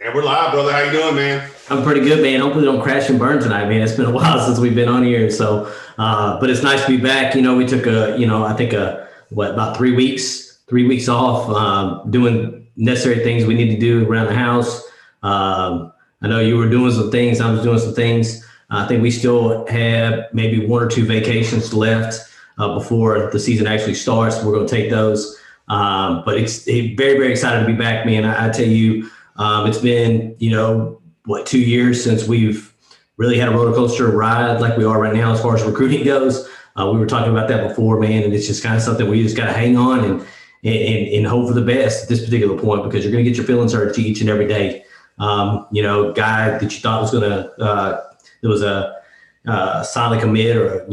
And we're live, brother. How you doing, man? I'm pretty good, man. Hopefully, don't crash and burn tonight, man. It's been a while since we've been on here, so but it's nice to be back. We took I think about 3 weeks off, doing necessary things we need to do around the house. I know you were doing some things. I was doing some things. I think we still have maybe one or two vacations left before the season actually starts. We're going to take those. But it's very, very excited to be back, man. I tell you, it's been, 2 years since we've really had a roller coaster ride like we are right now as far as recruiting goes. We were talking about that before, man, and it's just kind of something we just got to hang on and hope for the best at this particular point, because you're going to get your feelings hurt each and every day. Guy that you thought was going to, there was a solid commit or,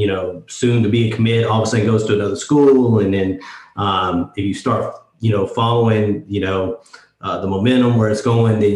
soon to be a commit, all of a sudden goes to another school. And then if you start, following, the momentum where it's going, then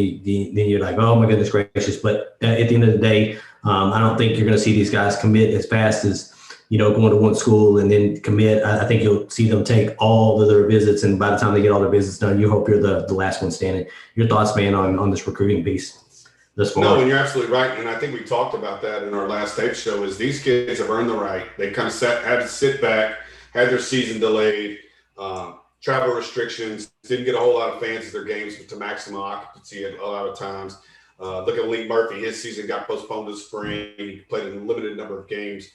you're like, oh my goodness gracious. But at the end of the day, I don't think you're going to see these guys commit as fast as, going to one school and then commit. I think you'll see them take all of their visits, and by the time they get all their visits done, you hope you're the last one standing. Your thoughts, man, on this recruiting piece thus far? No, and you're absolutely right. And I think we talked about that in our last tape show, is these kids have earned the right. They kind of had to sit back, had their season delayed, travel restrictions, didn't get a whole lot of fans at their games to maximum occupancy a lot of times. Look at Lee Murphy. His season got postponed to spring. He played in a limited number of games.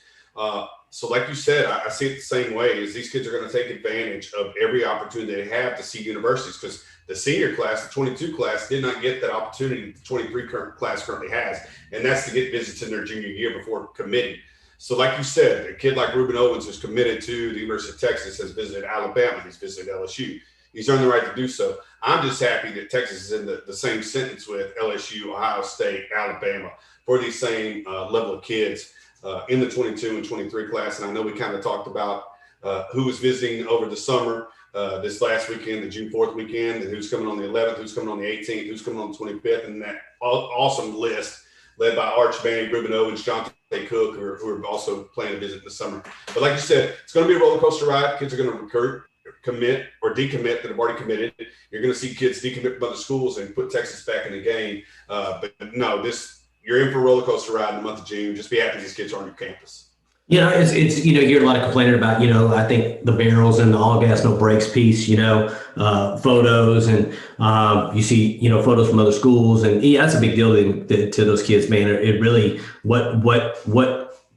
So like you said, I see it the same way, is these kids are going to take advantage of every opportunity they have to see universities, because the senior class, the 22 class, did not get that opportunity the 23 class currently has, and that's to get visits in their junior year before committing. So like you said, a kid like Ruben Owens, who's committed to the University of Texas, has visited Alabama, he's visited LSU. He's earned the right to do so. I'm just happy that Texas is in the same sentence with LSU, Ohio State, Alabama, for these same level of kids in the 22 and 23 class. And I know we kind of talked about who was visiting over the summer, this last weekend, the June 4th weekend, and who's coming on the 11th, who's coming on the 18th, who's coming on the 25th, and that awesome list led by Arch Manning, Ruben Owens, Jonte Cook, who are also planning to visit this summer. But like you said, it's going to be a roller coaster ride. Kids are going to recruit, commit, or decommit that have already committed. You're going to see kids decommit from other schools and put Texas back in the game. But no, you're in for a roller coaster ride in the month of June. Just be happy these kids are on your campus. It's you hear a lot of complaining about, I think the barrels and the all gas, no brakes piece, photos, and you see, photos from other schools, and yeah, that's a big deal to those kids, man. It really, what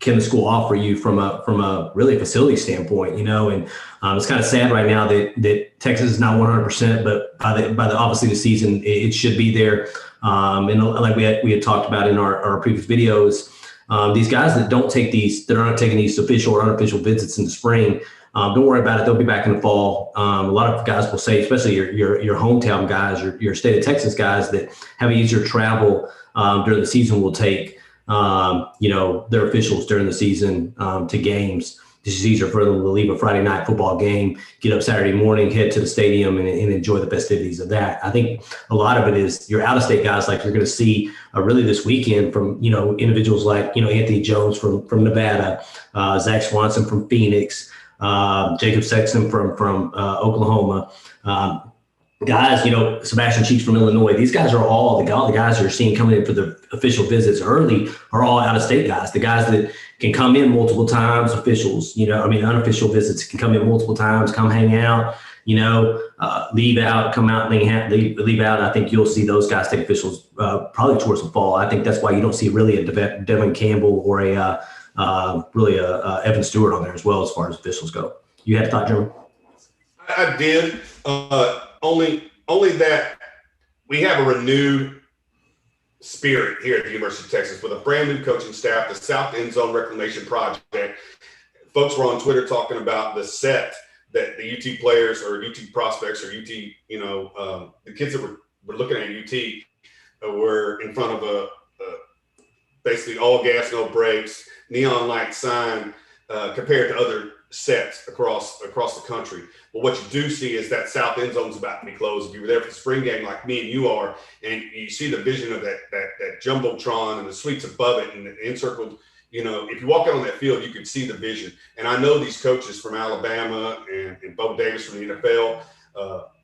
can the school offer you from a really facility standpoint, and it's kind of sad right now that Texas is not 100%, but by the obviously the season, it should be there. And like we had talked about in our previous videos, these guys that aren't taking these official or unofficial visits in the spring, don't worry about it. They'll be back in the fall. A lot of guys will say, especially your hometown guys, your state of Texas guys that have easier travel during the season, will take their officials during the season to games. This is easier for them to leave a Friday night football game, get up Saturday morning, head to the stadium, and enjoy the festivities of that. I think a lot of it is your out-of-state guys, like you're going to see really this weekend from, individuals like, Anthony Jones from Nevada, Zach Swanson from Phoenix, Jacob Sexton from Oklahoma, guys, Sebastian Cheeks from Illinois. These guys are all the guys you're seeing coming in for the official visits early are all out-of-state guys. The guys that can come in multiple times, unofficial visits can come in multiple times, come hang out, leave out, come out and leave out. I think you'll see those guys take officials probably towards the fall. I think that's why you don't see really a Devin Campbell or really a Evan Stewart on there as well as far as officials go. You had a thought, Jeremy? I did. Only that we have a renewed spirit here at the University of Texas with a brand new coaching staff, the South End Zone Reclamation Project. Folks were on Twitter talking about the set that the UT players or UT prospects or UT, the kids that were looking at UT were in front of a basically all gas, no brakes, neon light sign compared to other sets across the country. But what you do see is that south end zone is about to be closed. If you were there for the spring game like me and you are, and you see the vision of that jumbotron and the suites above it and the encircled, if you walk out on that field, you can see the vision. And I know these coaches from Alabama and Bo Davis from the NFL,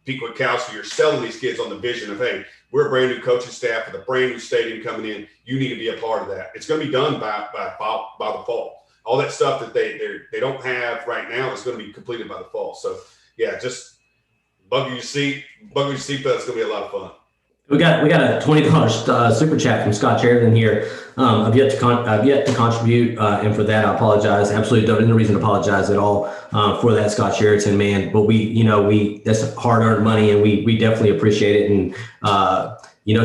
Pete Kwiatkowski, are selling these kids on the vision of, hey, We're a brand new coaching staff with a brand new stadium coming in. You need to be a part of that. It's going to be done by the fall. All that stuff that they don't have right now is going to be completed by the fall. So yeah, just buckle your seatbelt. It's going to be a lot of fun. We got a $20 super chat from Scott Sheridan here. I've yet to contribute, and for that I apologize. Absolutely, don't any reason to apologize at all for that, Scott Sheridan, man. But we that's hard earned money, and we definitely appreciate it. And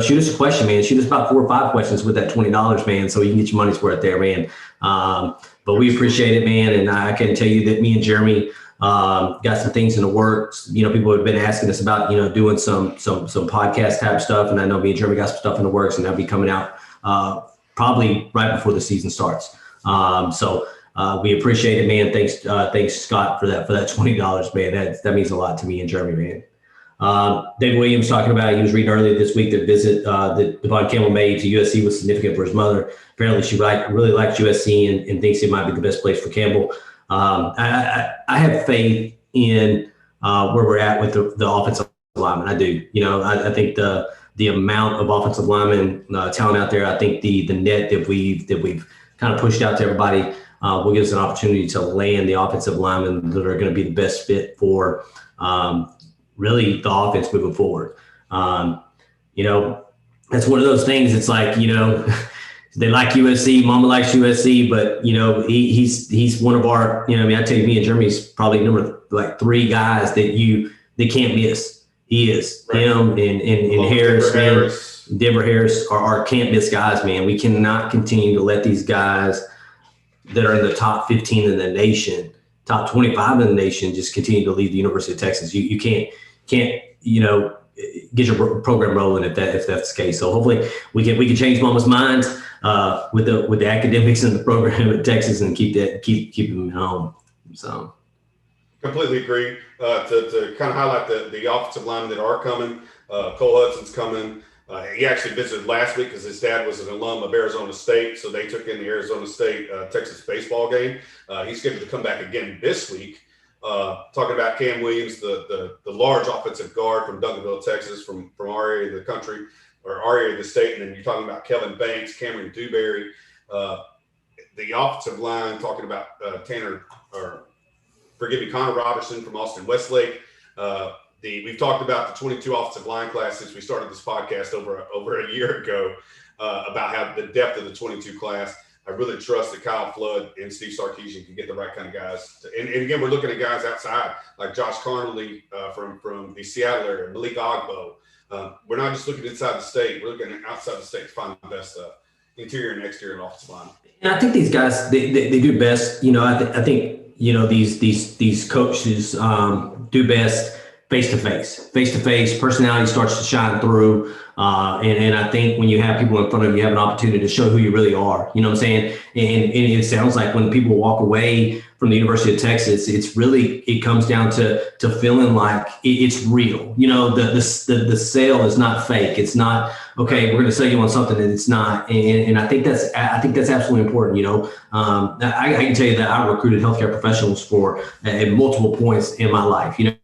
shoot us a question, man. Shoot us about 4 or 5 questions with that $20, man, so you can get your money's worth there, man. But we appreciate it, man. And I can tell you that me and Jeremy got some things in the works. People have been asking us about, doing some podcast type stuff. And I know me and Jeremy got some stuff in the works, and that'll be coming out probably right before the season starts. So we appreciate it, man. Thanks Scott for that $20, man. That means a lot to me and Jeremy, man. Dave Williams talking about, he was reading earlier this week, the visit that Devon Campbell made to USC was significant for his mother. Apparently she really likes USC and thinks it might be the best place for Campbell. I have faith in where we're at with the offensive linemen. I do. I think the amount of offensive linemen talent out there. I think the net that we've kind of pushed out to everybody will give us an opportunity to land the offensive linemen that are going to be the best fit for really the offense moving forward. That's one of those things. It's like they like USC, Mama likes USC, but he's one of our, I tell you, me and Jeremy's probably number 3 guys that can't miss. He is right. Him and Harris, Denver Harris are our can't miss guys, man. We cannot continue to let these guys that are in the top 15 in the nation, top 25 in the nation, just continue to leave the University of Texas. You can't get your program rolling if that's the case. So hopefully we can change Mama's minds with the academics and the program at Texas and keep them home. So completely agree. To kind of highlight the offensive linemen that are coming, Cole Hudson's coming. He actually visited last week because his dad was an alum of Arizona State, so they took in the Arizona State Texas baseball game. He's scheduled to come back again this week. Talking about Cam Williams, the large offensive guard from Duncanville, Texas, from our area of the country or our area of the state, and then you're talking about Kelvin Banks, Cameron Dewberry, the offensive line. Talking about Connor Robertson from Austin Westlake. We've talked about the 22 offensive line class since we started this podcast over a year ago about how the depth of the 22 class. I really trust that Kyle Flood and Steve Sarkisian can get the right kind of guys. And again, we're looking at guys outside like Josh Connolly from the Seattle area, Malik Ogbo. We're not just looking inside the state. We're looking outside the state to find the best interior and exterior offensive line. And I think these guys, they do best. I think these coaches do best face-to-face. Personality starts to shine through. And I think when you have people in front of you, you have an opportunity to show who you really are. You know what I'm saying? And it sounds like when people walk away from the University of Texas, it comes down to feeling like it's real. The sale is not fake. It's not, okay, we're going to sell you on something that it's not. And I think that's absolutely important. I can tell you that I recruited healthcare professionals at multiple points in my life, and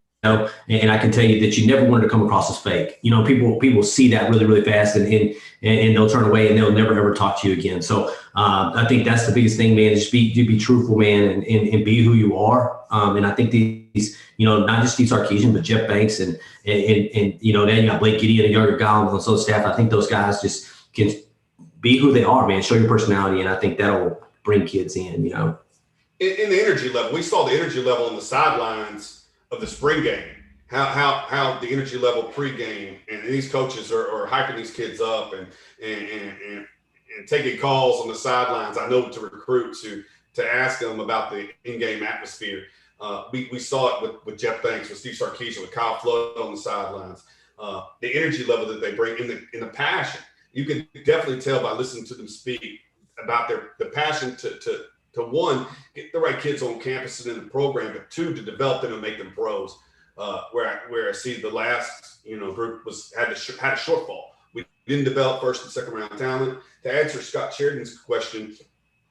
I can tell you that you never wanted to come across as fake. People see that really, really fast and they'll turn away and they'll never, ever talk to you again. So I think that's the biggest thing, man, just be truthful, man, and be who you are. And I think these, not just Steve Sarkisian, but Jeff Banks and then you got Blake Gideon, a younger guy on the staff. I think those guys just can be who they are, man, show your personality. And I think that'll bring kids in, In the energy level, we saw the energy level on the sidelines of the spring game, how the energy level pregame, and these coaches are hyping these kids up and taking calls on the sidelines. I know to recruit to ask them about the in-game atmosphere. We saw it with Jeff Banks, with Steve Sarkisian, with Kyle Flood on the sidelines. The energy level that they bring in the passion. You can definitely tell by listening to them speak about the passion to one, get the right kids on campus and in the program, but 2, to develop them and make them pros. Where I see the last group had a shortfall. We didn't develop first and second round talent. To answer Scott Sheridan's question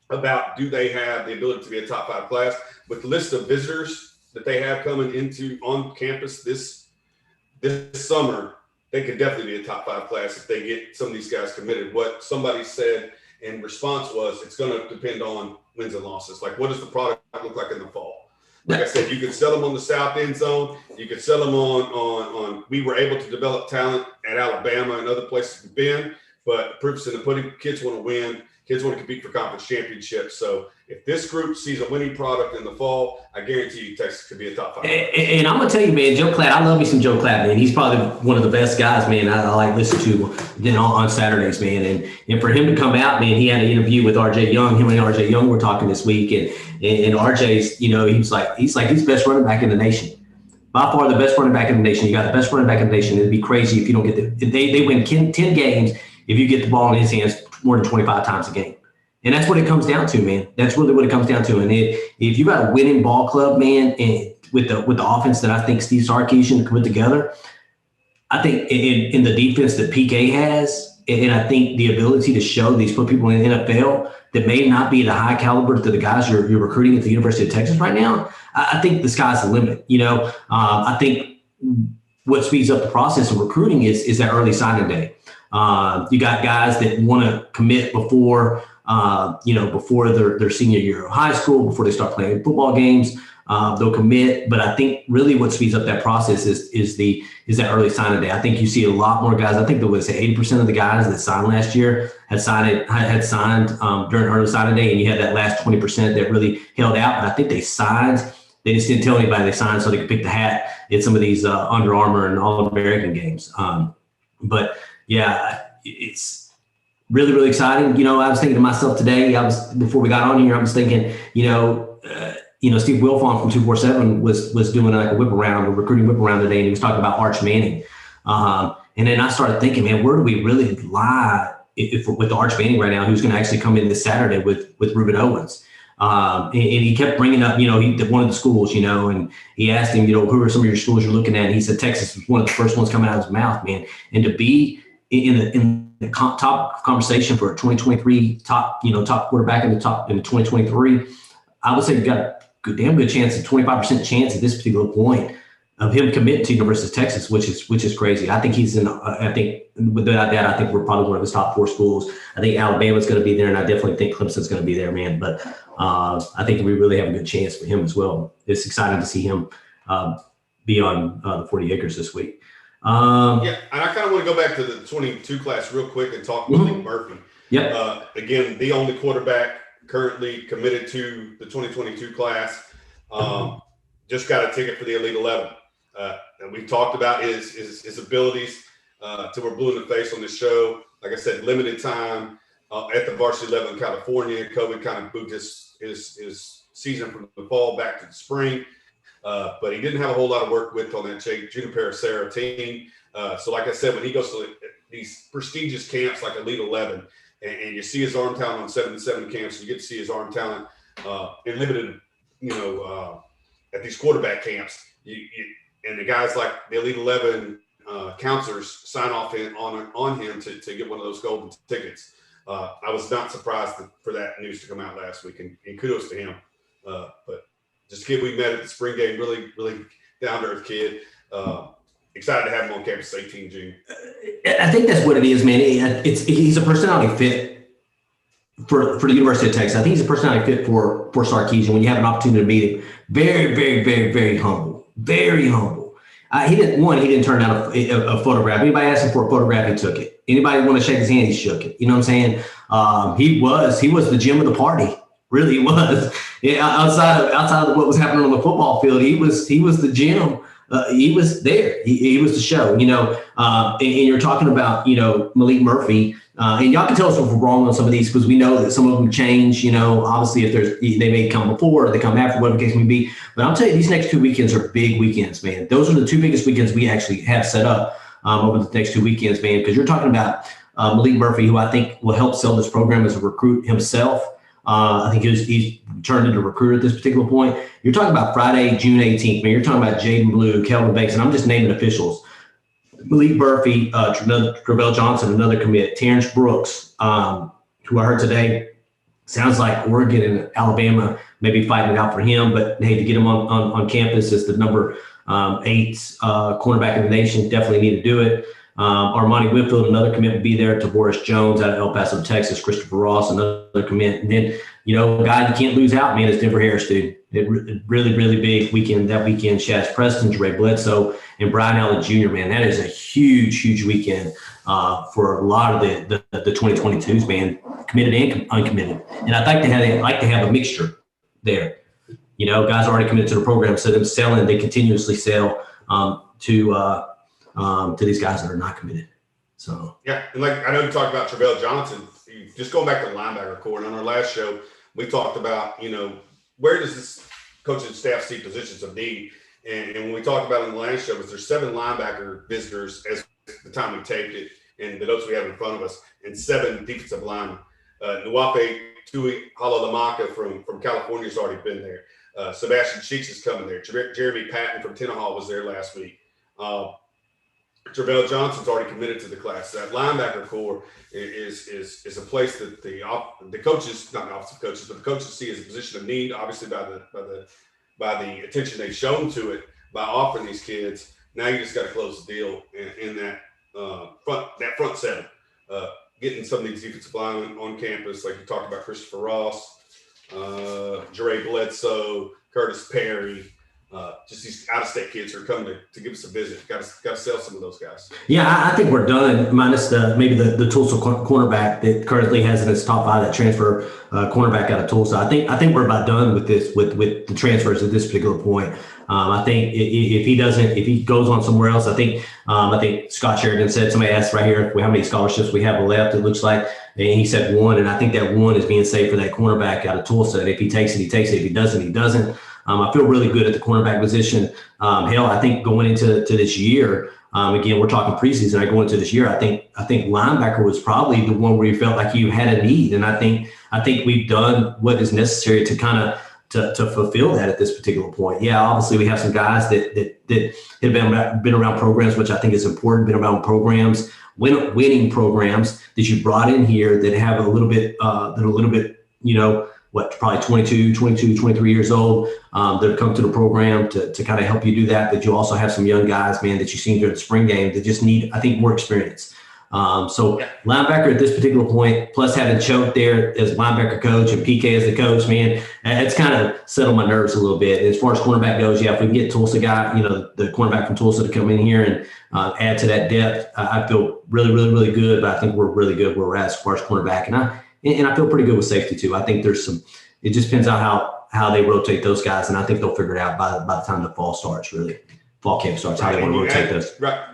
about do they have the ability to be a top 5 class, with the list of visitors that they have coming on campus this summer, they could definitely be a top 5 class if they get some of these guys committed. What somebody said in response was, it's going to depend on wins and losses. Like, what does the product look like in the fall? Like I said, you could sell them on the south end zone. You could sell them on. We were able to develop talent at Alabama and other places we've been, but the proof's in the pudding. Kids want to win. Kids want to compete for conference championships. So if this group sees a winning product in the fall, I guarantee you Texas could be a top 5. And I'm gonna tell you, man, Joe Klatt. I love me some Joe Klatt, man. He's probably one of the best guys, man. I like listen to on Saturdays, man. And for him to come out, man, he had an interview with RJ Young. Him and RJ Young were talking this week, and RJ's, you know, he's the best running back in the nation. By far the best running back in the nation. You got the best running back in the nation. It'd be crazy if you don't get they win 10 games if you get the ball in his hands more than 25 times a game. And that's what it comes down to, man. That's really what it comes down to. And if you got a winning ball club, man, and with the offense that I think Steve Sarkisian put together, I think in the defense that PK has, and I think the ability to show these people in the NFL that may not be the high caliber to the guys you're recruiting at the University of Texas right now, I think the sky's the limit. You know, I think what speeds up the process of recruiting is that early signing day. You got guys that want to commit before their senior year of high school, before they start playing football games. They'll commit, but I think really what speeds up that process is that early signing day. I think you see a lot more guys. I think there was 80% of the guys that signed last year had signed during early signing day, and you had that last 20% that really held out. But I think they signed. They just didn't tell anybody they signed so they could pick the hat at some of these Under Armour and All-American games. But yeah, it's really, really exciting. You know, I was thinking to myself today, before we got on here, I was thinking, Steve Wilfong from 247 was doing like a recruiting whip around today, and he was talking about Arch Manning. And then I started thinking, man, where do we really lie if with Arch Manning right now, who's going to actually come in this Saturday with Reuben Owens? And he kept bringing up, one of the schools, and he asked him, who are some of your schools you're looking at? And he said Texas was one of the first ones coming out of his mouth, man. And to be in the top conversation for a 2023 top quarterback in the 2023, I would say you got a damn good chance, a 25% chance at this particular point of him committing to University of Texas, which is crazy. I think he's I think without that, I think we're probably one of his top 4 schools. I think Alabama's going to be there, and I definitely think Clemson's going to be there, man. But I think we really have a good chance for him as well. It's exciting to see him be on the 40 acres this week. And I kind of want to go back to the 22 class real quick and talk with Malik Murphy. Yep. Again, the only quarterback currently committed to the 2022 class. Just got a ticket for the Elite 11. And we talked about his abilities till we're blue in the face on this show. Like I said, limited time at the varsity level in California. COVID kind of moved his season from the fall back to the spring. But he didn't have a whole lot of work with on that Juniper Serra team. So like I said, when he goes to these prestigious camps like Elite 11, and you see his arm talent on 7-7 camps, you get to see his arm talent in limited, at these quarterback camps. And the guys like the Elite 11 counselors sign off on him to get one of those golden tickets. I was not surprised for that news to come out last week, and kudos to him. But just a kid we met at the spring game, really, really down-to-earth kid. Excited to have him on campus 18 June. I think that's what it is, man. He's a personality fit for the University of Texas. I think he's a personality fit for Sarkisian. When you have an opportunity to meet him, very, very, very, very humble, very humble. He didn't turn down a photograph. Anybody asked him for a photograph, he took it. Anybody want to shake his hand, he shook it. You know what I'm saying? He was the gem of the party. Really, he was. Yeah, outside of what was happening on the football field, he was the gem. He was there. He was the show. And you're talking about Malik Murphy, and y'all can tell us if we're wrong on some of these, because we know that some of them change. Obviously, if they may come before or they come after, whatever the case may be. But I'll tell you, these next 2 weekends are big weekends, man. Those are the 2 biggest weekends we actually have set up over the next 2 weekends, man. Because you're talking about Malik Murphy, who I think will help sell this program as a recruit himself. I think he's turned into a recruiter at this particular point. You're talking about Friday, June 18th, man. You're talking about Jaden Blue, Kelvin Banks, and I'm just naming officials. Malik Murphy, Travell Johnson, another commit. Terrence Brooks, who I heard today, sounds like Oregon and Alabama may be fighting it out for him. But, hey, to get him on campus as the number 8 cornerback in the nation, definitely need to do it. Armani Whitfield, another commit, will be there. Tavoris Jones out of El Paso, Texas. Christopher Ross, another commit. And then, a guy you can't lose out, man, is Denver Harris, dude. Really, really big weekend. That weekend, Shaz Preston, Jere Bledsoe, and Brian Allen Jr., man. That is a huge, huge weekend for a lot of the 2022s, man, committed and uncommitted. And I'd like to have a mixture there. Guys already committed to the program, so them selling, they continuously sell to these guys that are not committed. So yeah, and like I know you talked about Travell Johnson. Just going back to the linebacker core, and on our last show, we talked about where does this coaching staff see positions of need, and when we talked about it in the last show, was there's 7 linebacker visitors as the time we taped it, and the notes we have in front of us, and 7 defensive linemen. Nuwafe Tui Halalamaka from California has already been there. Sebastian Cheeks is coming there. Jeremy Patton from Tenaha was there last week. Travell Johnson's already committed to the class. That linebacker core is a place that the coaches, not the offensive coaches, but the coaches see as a position of need, obviously by the attention they've shown to it by offering these kids. Now you just got to close the deal in that front 7. Getting some of these defensive linemen on campus, like you talked about, Christopher Ross, Jere Bledsoe, Curtis Perry. Just these out-of-state kids who are coming to give us a visit. Got to sell some of those guys. Yeah, I think we're done, minus maybe the Tulsa cornerback that currently has in his top 5 that transfer cornerback out of Tulsa. I think we're about done with this with the transfers at this particular point. I think if he goes on somewhere else, I think Scott Sheridan said, somebody asked right here how many scholarships we have left. It looks like, and he said 1, and I think that 1 is being saved for that cornerback out of Tulsa. And if he takes it, he takes it. If he doesn't, he doesn't. I feel really good at the cornerback position. Hell, I think going into this year, again, we're talking preseason. I go into this year, I think linebacker was probably the one where you felt like you had a need, and I think we've done what is necessary to kind of to fulfill that at this particular point. Yeah, obviously we have some guys that have been around programs, which I think is important. Been around programs, winning programs that you brought in here that have a little bit, probably 22, 23 years old that have come to the program to kind of help you do that. But you also have some young guys, man, that you've seen during the spring game that just need, I think, more experience. Linebacker at this particular point, plus having Choke there as linebacker coach and PK as the coach, man, it's kind of settled my nerves a little bit. As far as cornerback goes, yeah, if we can get Tulsa guy, the cornerback from Tulsa to come in here and add to that depth, I feel really, really, really good. But I think we're really good where we're at as far as cornerback. And I feel pretty good with safety too. I think there's it just depends on how they rotate those guys. And I think they'll figure it out by the time the fall starts, really. Fall camp starts, how they want to rotate those. Right.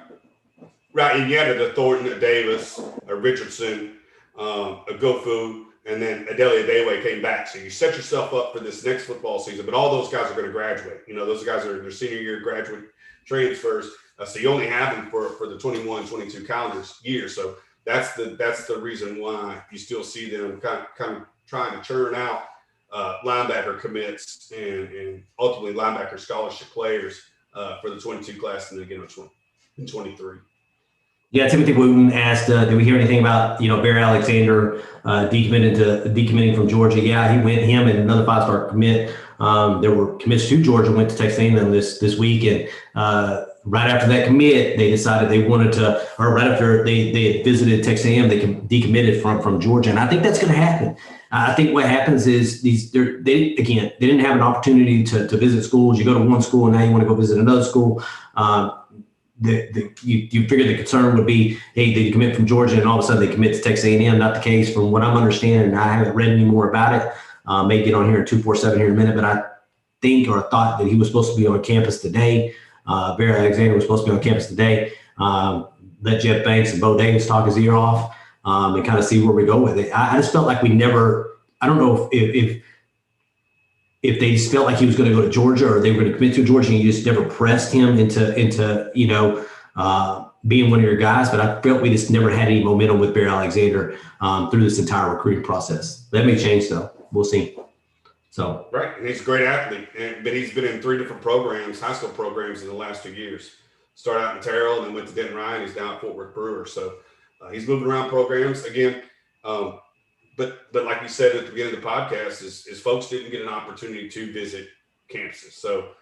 And you added a Thornton, a Davis, a Richardson, a Gofu, and then Adeli Adewe came back. So you set yourself up for this next football season. But all those guys are going to graduate. Those guys are their senior year graduate transfers. So you only have them for the 21-22 calendar year. So that's the reason why you still see them kind of trying to churn out linebacker commits and ultimately linebacker scholarship players for the 22 class and again in 23. Yeah, Timothy Wooten asked, did we hear anything about, Bear Alexander decommitting from Georgia? Yeah, him and another 5-star commit. There were commits to Georgia, went to Texas A&M this week, and right after that commit, they decided they wanted to, or right after they had visited Texas A&M, they decommitted from Georgia, and I think that's going to happen. I think what happens is they didn't have an opportunity to visit schools. You go to one school, and now you want to go visit another school. You figure the concern would be, hey, they commit from Georgia and all of a sudden they commit to Texas A&M. Not the case from what I'm understanding. I haven't read any more about it. May get on here in 247 here in a minute, but I think or thought that he was supposed to be on campus today. Bear Alexander was supposed to be on campus today. Let Jeff Banks and Bo Davis talk his ear off and kind of see where we go with it. I just felt like we never, I don't know if they just felt like he was going to go to Georgia or they were going to commit to Georgia and you just never pressed him into being one of your guys. But I felt we just never had any momentum with Bear Alexander through this entire recruiting process. That may change though. We'll see. So right, and he's a great athlete, but he's been in 3 different programs, high school programs, in the last 2 years. Started out in Terrell and then went to Denton Ryan. He's now at Fort Worth Brewer. So he's moving around programs again. But like you said at the beginning of the podcast, is folks didn't get an opportunity to visit campuses. So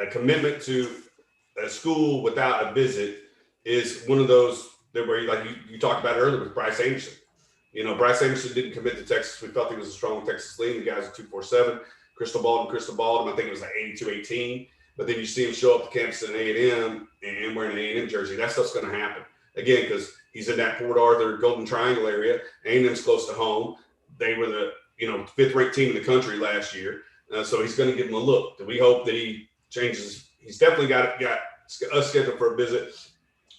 a commitment to a school without a visit is one of those that where you talked about earlier with Bryce Anderson. Bryce Anderson didn't commit to Texas. We felt he was a strong Texas lean. The guys are 247. Crystal balled him. I think it was like 82-18. But then you see him show up to campus in A&M and wearing an A&M jersey. That stuff's going to happen. Again, because he's in that Port Arthur Golden Triangle area. A&M's close to home. They were the fifth-ranked team in the country last year. So he's going to give him a look. We hope that he changes. He's definitely got us scheduled for a visit.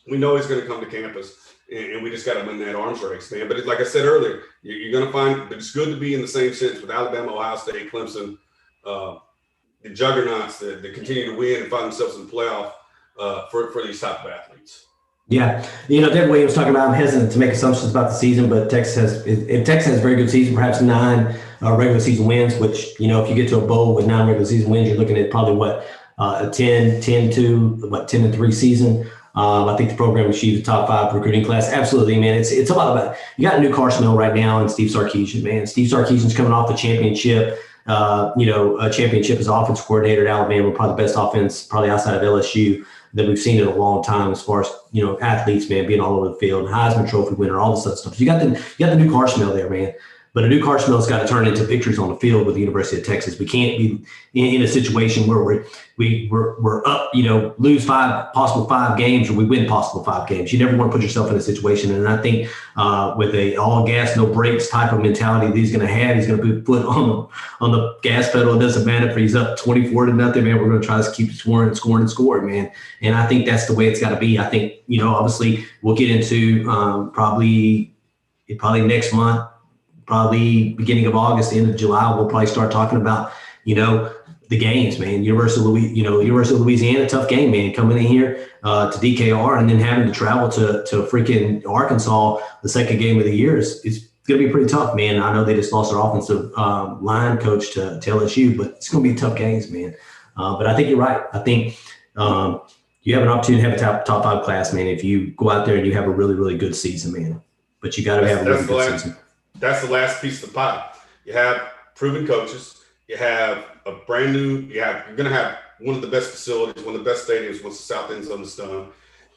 We know he's going to come to campus, and we just got to win that arms race, man. But like I said earlier, you're going to find – but it's good to be in the same sense with Alabama, Ohio State, Clemson, the juggernauts that continue to win and find themselves in the playoff for these type of athletes. Yeah. David Williams talking about, I'm hesitant to make assumptions about the season, but Texas has a very good season, perhaps 9 regular season wins, which, if you get to a bowl with 9 regular season wins, you're looking at probably a 10-3 season. I think the program achieved the top 5 recruiting class. Absolutely, man. It's about you got a new car smell right now in Steve Sarkisian, man. Steve Sarkisian's coming off the championship. A championship as offensive coordinator at Alabama, probably the best offense, probably outside of LSU that we've seen in a long time as far as, athletes, man, being all over the field, Heisman Trophy winner, all this other stuff. So you got the new car smell there, man. But a new car smell's got to turn into victories on the field with the University of Texas. We can't be in a situation where we're up, lose 5 games, or we win possible 5 games. You never want to put yourself in a situation. And I think with a all gas, no brakes type of mentality that he's going to have, he's going to put foot on the gas pedal. It doesn't matter if he's up 24-0, man. We're going to try to keep scoring, man. And I think that's the way it's got to be. I think, obviously we'll get into probably next month, probably beginning of August, end of July, we'll probably start talking about, the games, man. University of Louisiana, tough game, man. Coming in here to DKR and then having to travel to freaking Arkansas, the second game of the year is going to be pretty tough, man. I know they just lost their offensive line coach to LSU, but it's going to be tough games, man. But I think you're right. I think you have an opportunity to have a top 5 class, man, if you go out there and you have a really, really good season, man. But you got to have a really good season. That's the last piece of the pie. You have proven coaches. You have a brand new. You're going to have one of the best facilities, one of the best stadiums once the South End Zone is done.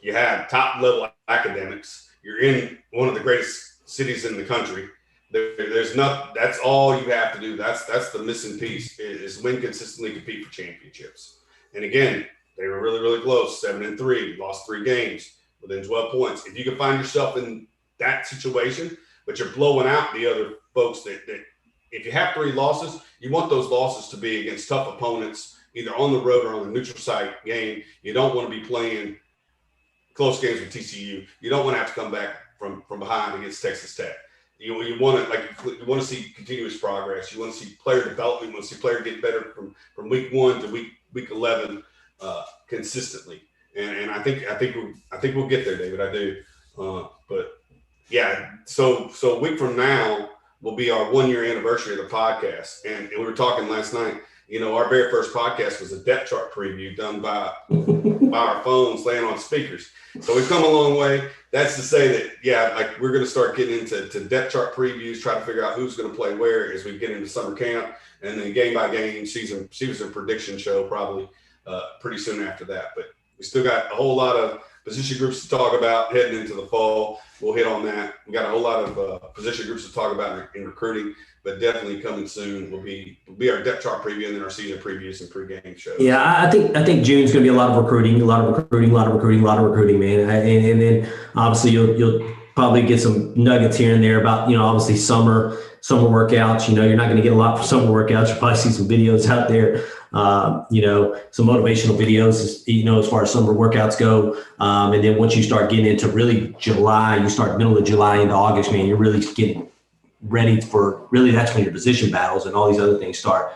You have top level academics. You're in one of the greatest cities in the country. There's not. That's all you have to do. That's the missing piece is win consistently, compete for championships. And again, they were really, really close. 7-3, lost 3 games within 12 points. If you can find yourself in that situation, but you're blowing out the other folks that if you have 3 losses, you want those losses to be against tough opponents, either on the road or on the neutral site game. You don't want to be playing close games with TCU. You don't want to have to come back from behind against Texas Tech. You want to see continuous progress. You want to see player development. You want to see player get better from week 1 to week 11 consistently. And I think we'll get there, David. I do. But yeah, so a week from now will be our 1-year anniversary of the podcast. And we were talking last night, our very first podcast was a depth chart preview done by our phones laying on speakers. So we've come a long way. That's to say that, we're going to start getting into depth chart previews, try to figure out who's going to play where as we get into summer camp, and then game by game season prediction show probably pretty soon after that. But we still got a whole lot of position groups to talk about heading into the fall. We'll hit on that. We got a whole lot of position groups to talk about in recruiting, but definitely coming soon will be our depth chart preview and then our season previews and pregame shows. Yeah, I think June's going to be a lot of recruiting, man. And then obviously you'll probably get some nuggets here and there about, obviously summer workouts. You're not going to get a lot for summer workouts. You'll probably see some videos out there. Some motivational videos, as far as summer workouts go. And then once you start getting into really July, you start middle of July into August, man, you're really getting ready for that's when your position battles and all these other things start.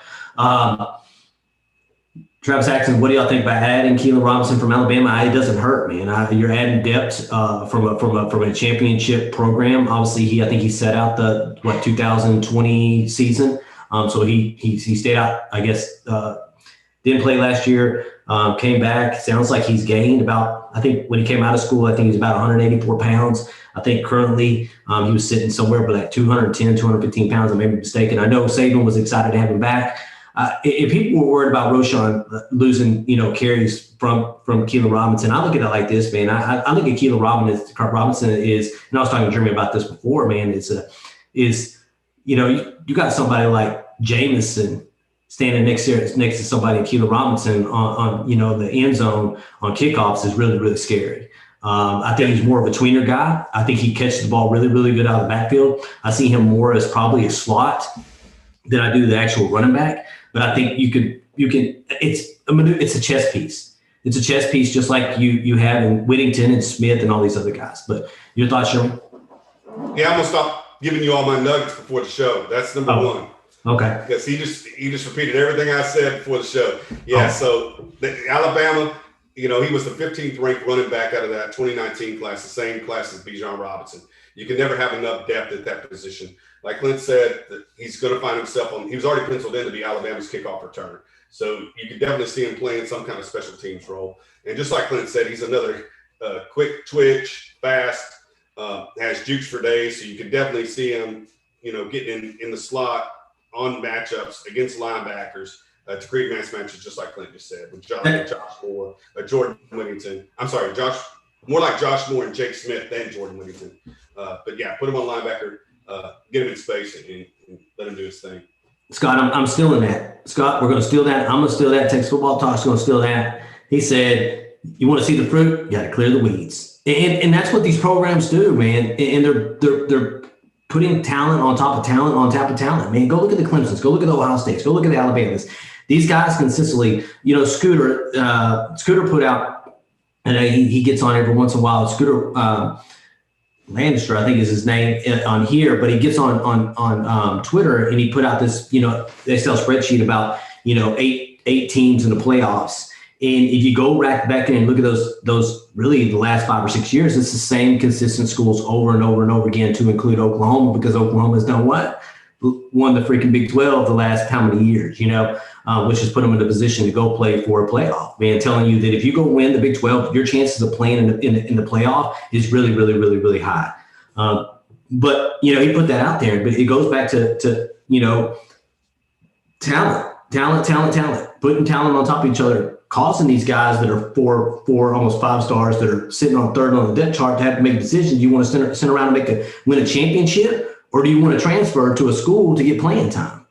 Travis Axon, what do y'all think about adding Keelan Robinson from Alabama? It doesn't hurt, man. You're adding depth from a championship program. Obviously, I think he set out the 2020 season. So he stayed out, I guess, didn't play last year, came back. Sounds like he's gained about, I think when he came out of school, I think he's about 184 pounds. I think currently he was sitting somewhere but like 210, 215 pounds. I may be mistaken. I know Saban was excited to have him back. if people were worried about Roschon losing, carries from Keelan Robinson, I look at it like this, man. I look at Keelan Robinson is, and I was talking to Jeremy about this before, man. You got somebody like Jameson standing next to somebody, Keelan Robinson on the end zone on kickoffs is really, really scary. I think he's more of a tweener guy. I think he catches the ball really, really good out of the backfield. I see him more as probably a slot than I do the actual running back. But I think you can. It's a chess piece. It's a chess piece, just like you have in Whittington and Smith and all these other guys. But your thoughts, Sherman? Yeah, I'm gonna stop giving you all my nuggets before the show. That's number one. Okay. Because he just repeated everything I said before the show. Yeah. So Alabama. He was the 15th ranked running back out of that 2019 class, the same class as Bijan Robinson. You can never have enough depth at that position. Like Clint said, that he's going to find himself he was already penciled in to be Alabama's kickoff returner. So you can definitely see him playing some kind of special teams role. And just like Clint said, he's another quick twitch, fast, has jukes for days. So you can definitely see him, getting in the slot on matchups against linebackers. To create mass matches, just like Clint just said, with Josh Moore, Jordan Whittington. I'm sorry, more like Josh Moore and Jake Smith than Jordan Whittington. But yeah, put him on linebacker, get him in space, and let him do his thing. Scott, I'm stealing that. Scott, we're going to steal that. I'm going to steal that. Texas Football Talk's going to steal that. He said, you want to see the fruit? You got to clear the weeds. And that's what these programs do, man. And they're putting talent on top of talent on top of talent. Man, go look at the Clemsons. Go look at the Ohio States. Go look at the Alabamas. These guys consistently, Scooter put out, and he gets on every once in a while. Scooter Lannister, I think is his name on here, but he gets on Twitter and he put out this, Excel spreadsheet about, eight teams in the playoffs. And if you go back in and look at those really the last 5 or 6 years, it's the same consistent schools over and over and over again, to include Oklahoma, because Oklahoma's done what? Won the freaking Big 12 the last how many years, which has put them in a position to go play for a playoff. Man, telling you that if you go win the Big 12, your chances of playing in the playoff is really, really, really, really high. But, he put that out there, but it goes back to talent, putting talent on top of each other, causing these guys that are four, almost 5 stars that are sitting on third on the depth chart to have to make a decision. Do you want to send around and win a championship? Or do you want to transfer to a school to get playing time?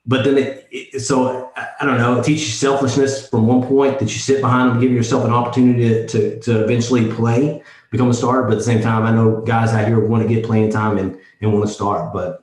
But then so I don't know, it teaches you selflessness from one point, that you sit behind them, give yourself an opportunity to eventually play, become a starter. But at the same time, I know guys out here want to get playing time and want to start. But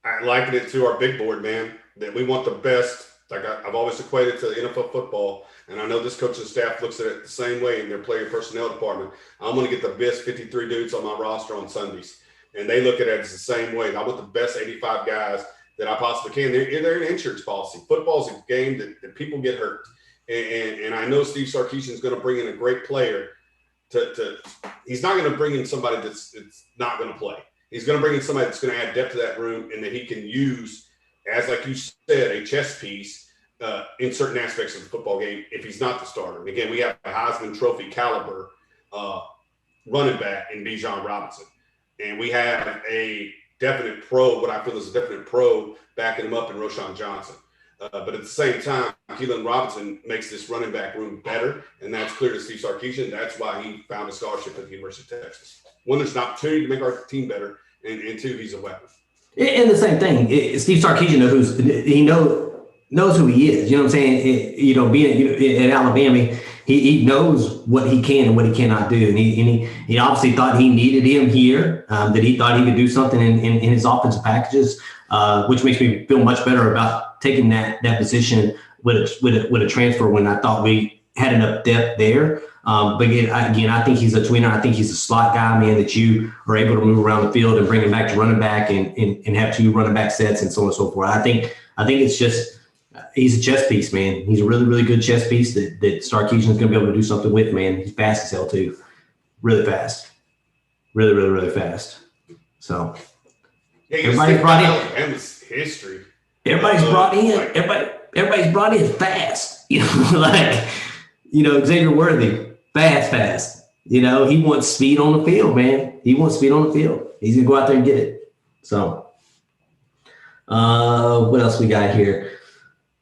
I liken it to our big board, man, that we want the best. Like I've always equated to NFL football, and I know this coaching staff looks at it the same way in their player personnel department. I'm going to get the best 53 dudes on my roster on Sundays, and they look at it as the same way. I want the best 85 guys that I possibly can. They're an insurance policy. Football's a game that people get hurt, and I know Steve Sarkisian is going to bring in a great player. He's not going to bring in somebody that's not going to play. He's going to bring in somebody that's going to add depth to that room, and that he can use as, like you said, a chess piece in certain aspects of the football game if he's not the starter. And again, we have a Heisman Trophy caliber running back in Bijan Robinson. And we have a definite pro, what I feel is a definite pro, backing him up in Roschon Johnson. But at the same time, Keelan Robinson makes this running back room better, and that's clear to Steve Sarkisian. That's why he found a scholarship at the University of Texas. One, there's an opportunity to make our team better, and two, he's a weapon. And the same thing, Steve Sarkisian knows who he is. You know what I'm saying? Being at Alabama, he knows what he can and what he cannot do. And he obviously thought he needed him here, that he thought he could do something in his offensive packages, which makes me feel much better about taking that position with a transfer when I thought we had enough depth there. But again, I think he's a tweener. I think he's a slot guy, man, that you are able to move around the field and bring him back to running back and have 2 running back sets and so on and so forth. I think it's just he's a chess piece, man. He's a really, really good chess piece that Sarkisian is going to be able to do something with, man. He's fast as hell too, really fast, really, really, really fast. So everybody's brought in. And his history. Everybody's brought in. Everybody's brought in fast. Xavier Worthy. Fast. He wants speed on the field, man. He wants speed on the field. He's going to go out there and get it. So, What else we got here?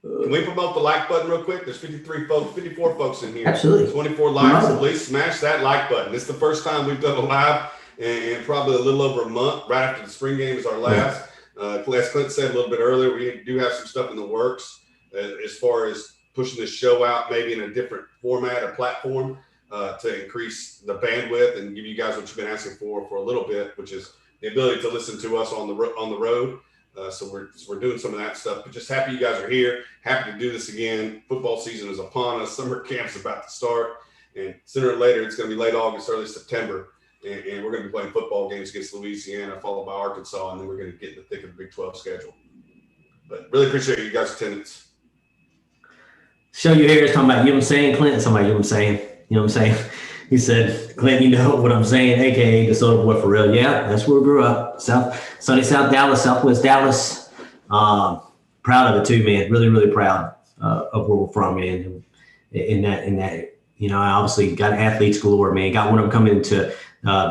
Can we promote the like button real quick? There's 54 folks in here. Absolutely. 24 likes. Please smash that like button. It's the first time we've done a live in probably a little over a month. Right after the spring game is our last. As Clint said a little bit earlier, we do have some stuff in the works as far as pushing this show out maybe in a different format or platform to increase the bandwidth and give you guys what you've been asking for a little bit, which is the ability to listen to us on the road. So we're doing some of that stuff, but just happy you guys are here. Happy to do this again. Football season is upon us. Summer camp's about to start, and sooner or later it's going to be late August, early September, and we're going to be playing football games against Louisiana, followed by Arkansas, and then we're going to get in the thick of the Big 12 schedule. But really appreciate you guys' attendance. Show your hair is talking about, you know what I'm saying, Clint? Somebody, you know what I'm saying? You know what I'm saying? He said, Clint, you know what I'm saying, a.k.a. DeSoto boy for real. Yeah, that's where we grew up. Sunny South Dallas, Southwest Dallas. Proud of it too, man. Really, really proud of where we're from, man. In that, you know, I obviously got athletes galore, man. Got one of them coming to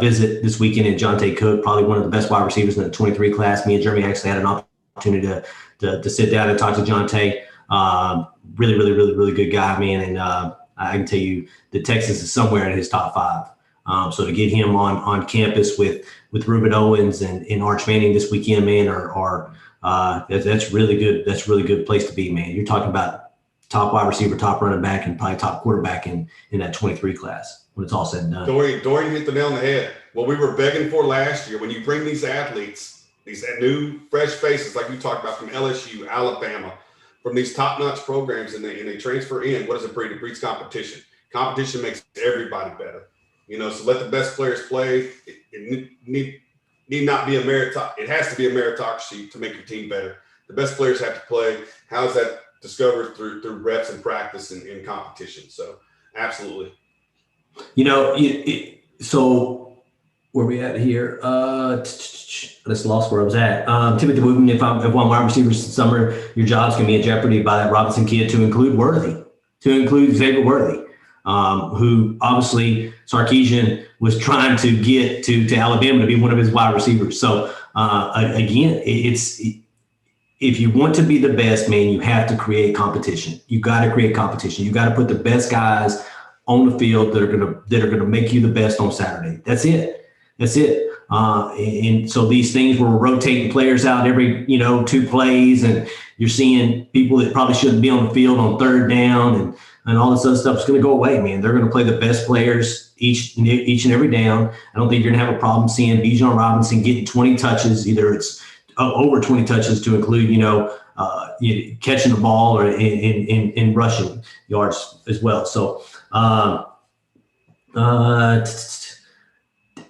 visit this weekend in Jonte Cook, probably one of the best wide receivers in the 23 class. Me and Jeremy actually had an opportunity to sit down and talk to Jonte. Really, really, really, really good guy, man. And I can tell you that Texas is somewhere in his top 5. So to get him on campus with Ruben Owens and Arch Manning this weekend, man, that's really good. That's a really good place to be, man. You're talking about top wide receiver, top running back, and probably top quarterback in that 23 class when it's all said and done. Dorian hit the nail on the head. What we were begging for last year, when you bring these athletes, these new fresh faces like you talked about from LSU, Alabama, from these top-notch programs, and they transfer in, what does it breed? It breeds competition. Competition makes everybody better. You know, so let the best players play. It need not be a it has to be a meritocracy to make your team better. The best players have to play. How is that discovered? Through reps and practice and in competition. So absolutely. You know, so where we at here? I just lost where I was at. Timothy Wooten, if one wide receiver this summer, your job's going to be in jeopardy by that Robinson kid, to include Xavier Worthy, who obviously Sarkisian was trying to get to Alabama to be one of his wide receivers. So again, if you want to be the best, man, you have to create competition. You got to create competition. You got to put the best guys on the field that are gonna make you the best on Saturday. That's it. And so these things where we're rotating players out every 2 plays, and you're seeing people that probably shouldn't be on the field on 3rd down and all this other stuff is going to go away, man. They're going to play the best players each and every down. I don't think you're going to have a problem seeing Bijan Robinson getting 20 touches. Either it's over 20 touches to include, catching the ball or in rushing yards as well. So,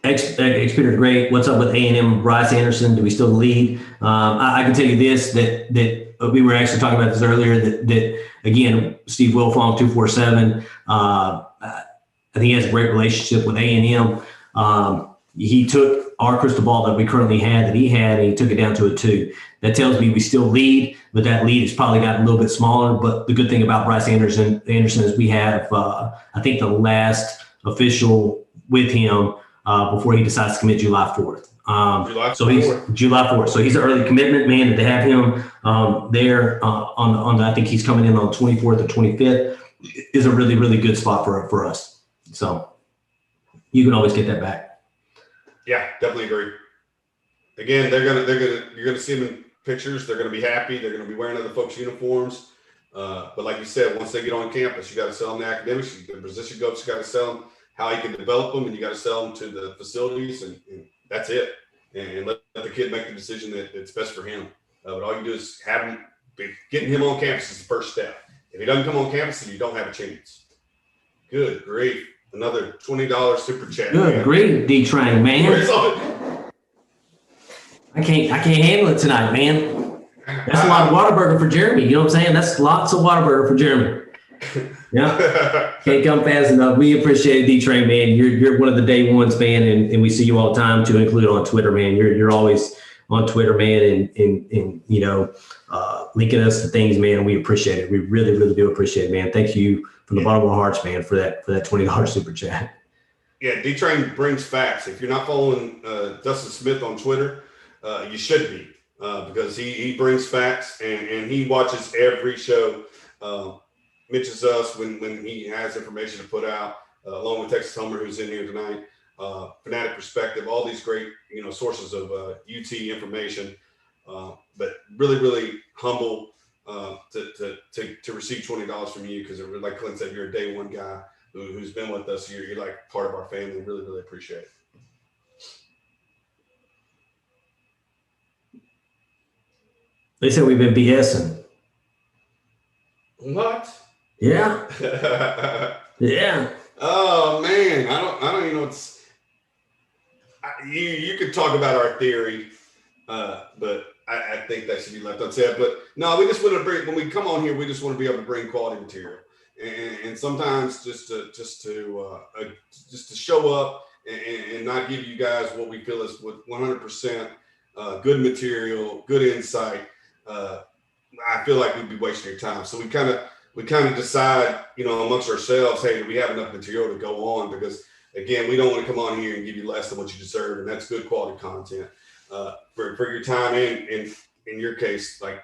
Experience great. What's up with A&M? Bryce Anderson? Do we still lead? I can tell you this, that we were actually talking about this earlier, that again, Steve Wilfong, 247, I think he has a great relationship with A&M. He took our crystal ball that we currently had, that he had, and he took it down to a 2. That tells me we still lead, but that lead has probably gotten a little bit smaller. But the good thing about Bryce Anderson is we have, I think, the last official with him before he decides to commit July 4th. July 4th. So he's an early commitment, man. And to have him there on I think he's coming in on the 24th or 25th is a really, really good spot for us. So you can always get that back. Yeah, definitely agree. Again, you're gonna see them in pictures. They're gonna be happy. They're gonna be wearing other folks' uniforms. But like you said, once they get on campus, you got to sell them the academics. The position coach, you got to sell them how you can develop them, and you got to sell them to the facilities, and that's it. And let the kid make the decision that's best for him. But all you do is getting him on campus is the first step. If he doesn't come on campus, then you don't have a chance. Good grief. Another $20 super chat. Good grief, D-Train, man. I can't handle it tonight, man. That's a lot of Whataburger for Jeremy. You know what I'm saying? That's lots of Whataburger for Jeremy. Yeah. Can't come fast enough. We appreciate it, D-Train, man. You're one of the day ones, man, and we see you all the time, to include on Twitter, man. You're always on Twitter, man, and linking us to things, man. We appreciate it. We really, really do appreciate it, man. Thank you from the bottom of our hearts, man, for that $20 super chat. Yeah, D-Train brings facts. If you're not following Dustin Smith on Twitter, you should be. because he brings facts and he watches every show. Mentions us when he has information to put out, along with Texas Homer, who's in here tonight. Fanatic Perspective, all these great sources of UT information. But really, really humble to receive $20 from you because, like Clint said, you're a day one guy who's been with us. You're like part of our family. Really, really appreciate it. They said we've been BSing. What? Yeah. Yeah. Oh man, I don't even know what's. You could talk about our theory, but I think that should be left unsaid. But no, we just want to bring, when we come on here, we just want to be able to bring quality material, and sometimes just to show up and not give you guys what we feel is with 100% good material, good insight. I feel like we'd be wasting your time. So we kind of decide, amongst ourselves, hey, do we have enough material to go on? Because again, we don't want to come on here and give you less than what you deserve, and that's good quality content for your time. And in your case, like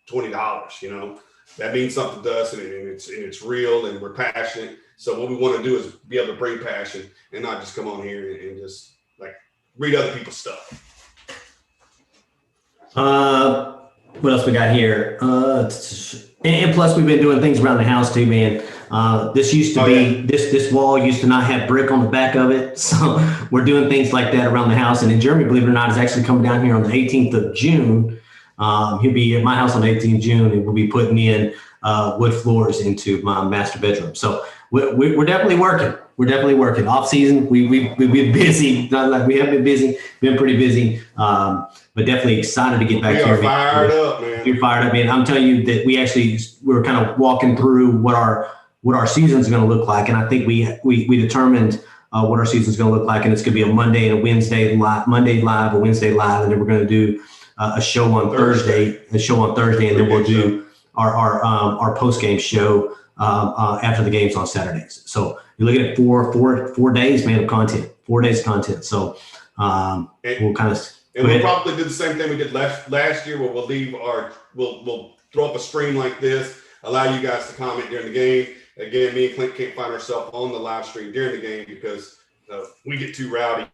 $20, that means something to us, and it's real, and we're passionate. So what we want to do is be able to bring passion and not just come on here and just like read other people's stuff. What else we got here? And plus, we've been doing things around the house too, man. This used to be this wall used to not have brick on the back of it, so we're doing things like that around the house. And then Jeremy, believe it or not, is actually coming down here on the 18th of June. He'll be at my house on the 18th of June, and we'll be putting in wood floors into my master bedroom. So we're definitely working. We're definitely working. Off season, we've been busy. Not like we have been busy. Been pretty busy. But definitely excited to get back here. We are fired up, man. You're fired up, man. I'm telling you that we're kind of walking through what our season's going to look like, and I think we determined what our season's going to look like, and it's going to be a Monday and a Wednesday live, Monday live, a Wednesday live, and then we're going to do a show on Thursday, and then we'll do our post game show after the games on Saturdays. So you're looking at four days, man, of content. 4 days of content. So we'll kind of. And we'll probably do the same thing we did last year, where we'll throw up a stream like this, allow you guys to comment during the game. Again, me and Clint can't find ourselves on the live stream during the game because we get too rowdy,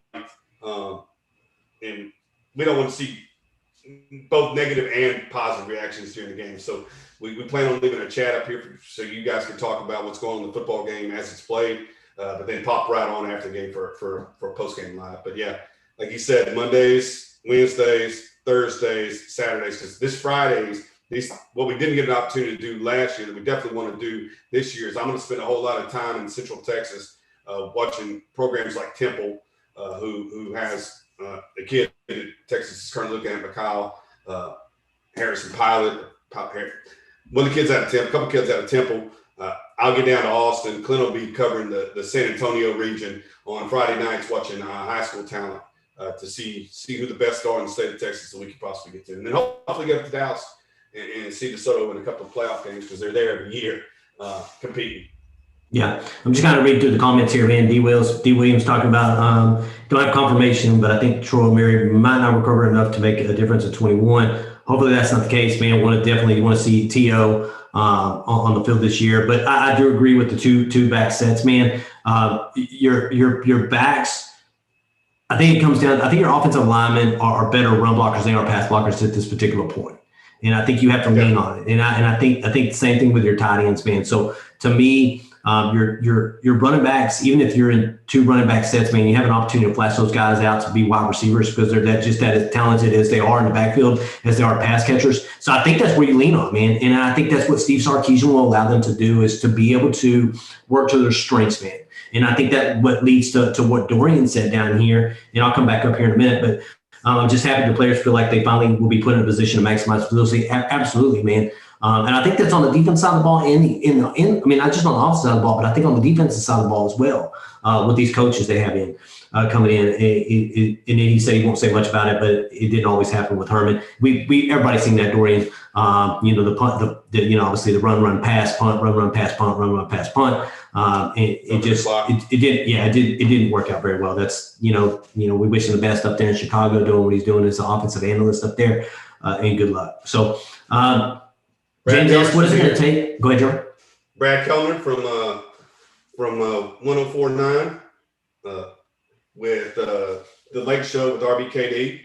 and we don't want to see both negative and positive reactions during the game. So we plan on leaving a chat up here so you guys can talk about what's going on in the football game as it's played, but then pop right on after the game for post game live. But yeah, like you said, Mondays, Wednesdays, Thursdays, Saturdays, because this Fridays, what we didn't get an opportunity to do last year that we definitely want to do this year is I'm going to spend a whole lot of time in Central Texas watching programs like Temple, who has a kid that Texas is currently looking at, Mikhail Harrison Pilot. One of the kids out of Temple, a couple kids out of Temple. I'll get down to Austin. Clint will be covering the San Antonio region on Friday nights, watching high school talent. To see who the best are in the state of Texas that we could possibly get to. And then hopefully get up to Dallas and see DeSoto in a couple of playoff games because they're there every year competing. Yeah, I'm just kind of reading through the comments here, man. D. Williams talking about don't have confirmation, but I think Troy Mary might not recover enough to make a difference at 21. Hopefully that's not the case, man. Definitely want to see T.O. On the field this year. But I do agree with the two back sets, man. Your backs, I think it comes down. I think your offensive linemen are better run blockers than they are pass blockers at this particular point, and I think you have to lean on it. And I think the same thing with your tight ends, man. So to me, your running backs, even if you're in two running back sets, man, you have an opportunity to flash those guys out to be wide receivers because they're that as talented as they are in the backfield as they are pass catchers. So I think that's where you lean on, man. And I think that's what Steve Sarkisian will allow them to do is to be able to work to their strengths, man. And I think that what leads to what Dorian said down here, and I'll come back up here in a minute, but I'm just happy the players feel like they finally will be put in a position to maximize velocity. Absolutely, man. And I think that's on the defense side of the ball and not just on the offensive side of the ball, but I think on the defensive side of the ball as well with these coaches they have coming in. And then he said he won't say much about it, but it didn't always happen with Herman. Everybody's seen that, Dorian. The punt, obviously the run, pass, punt, run, pass, punt, run, pass, punt. It didn't work out very well. That's, we wish him the best up there in Chicago doing what he's doing as an offensive analyst up there. and good luck. So, Brad James asked, what is it going to Keller's take? Go ahead, Jeremy. Brad Kellner from 1049 with the Lake Show with RBKD.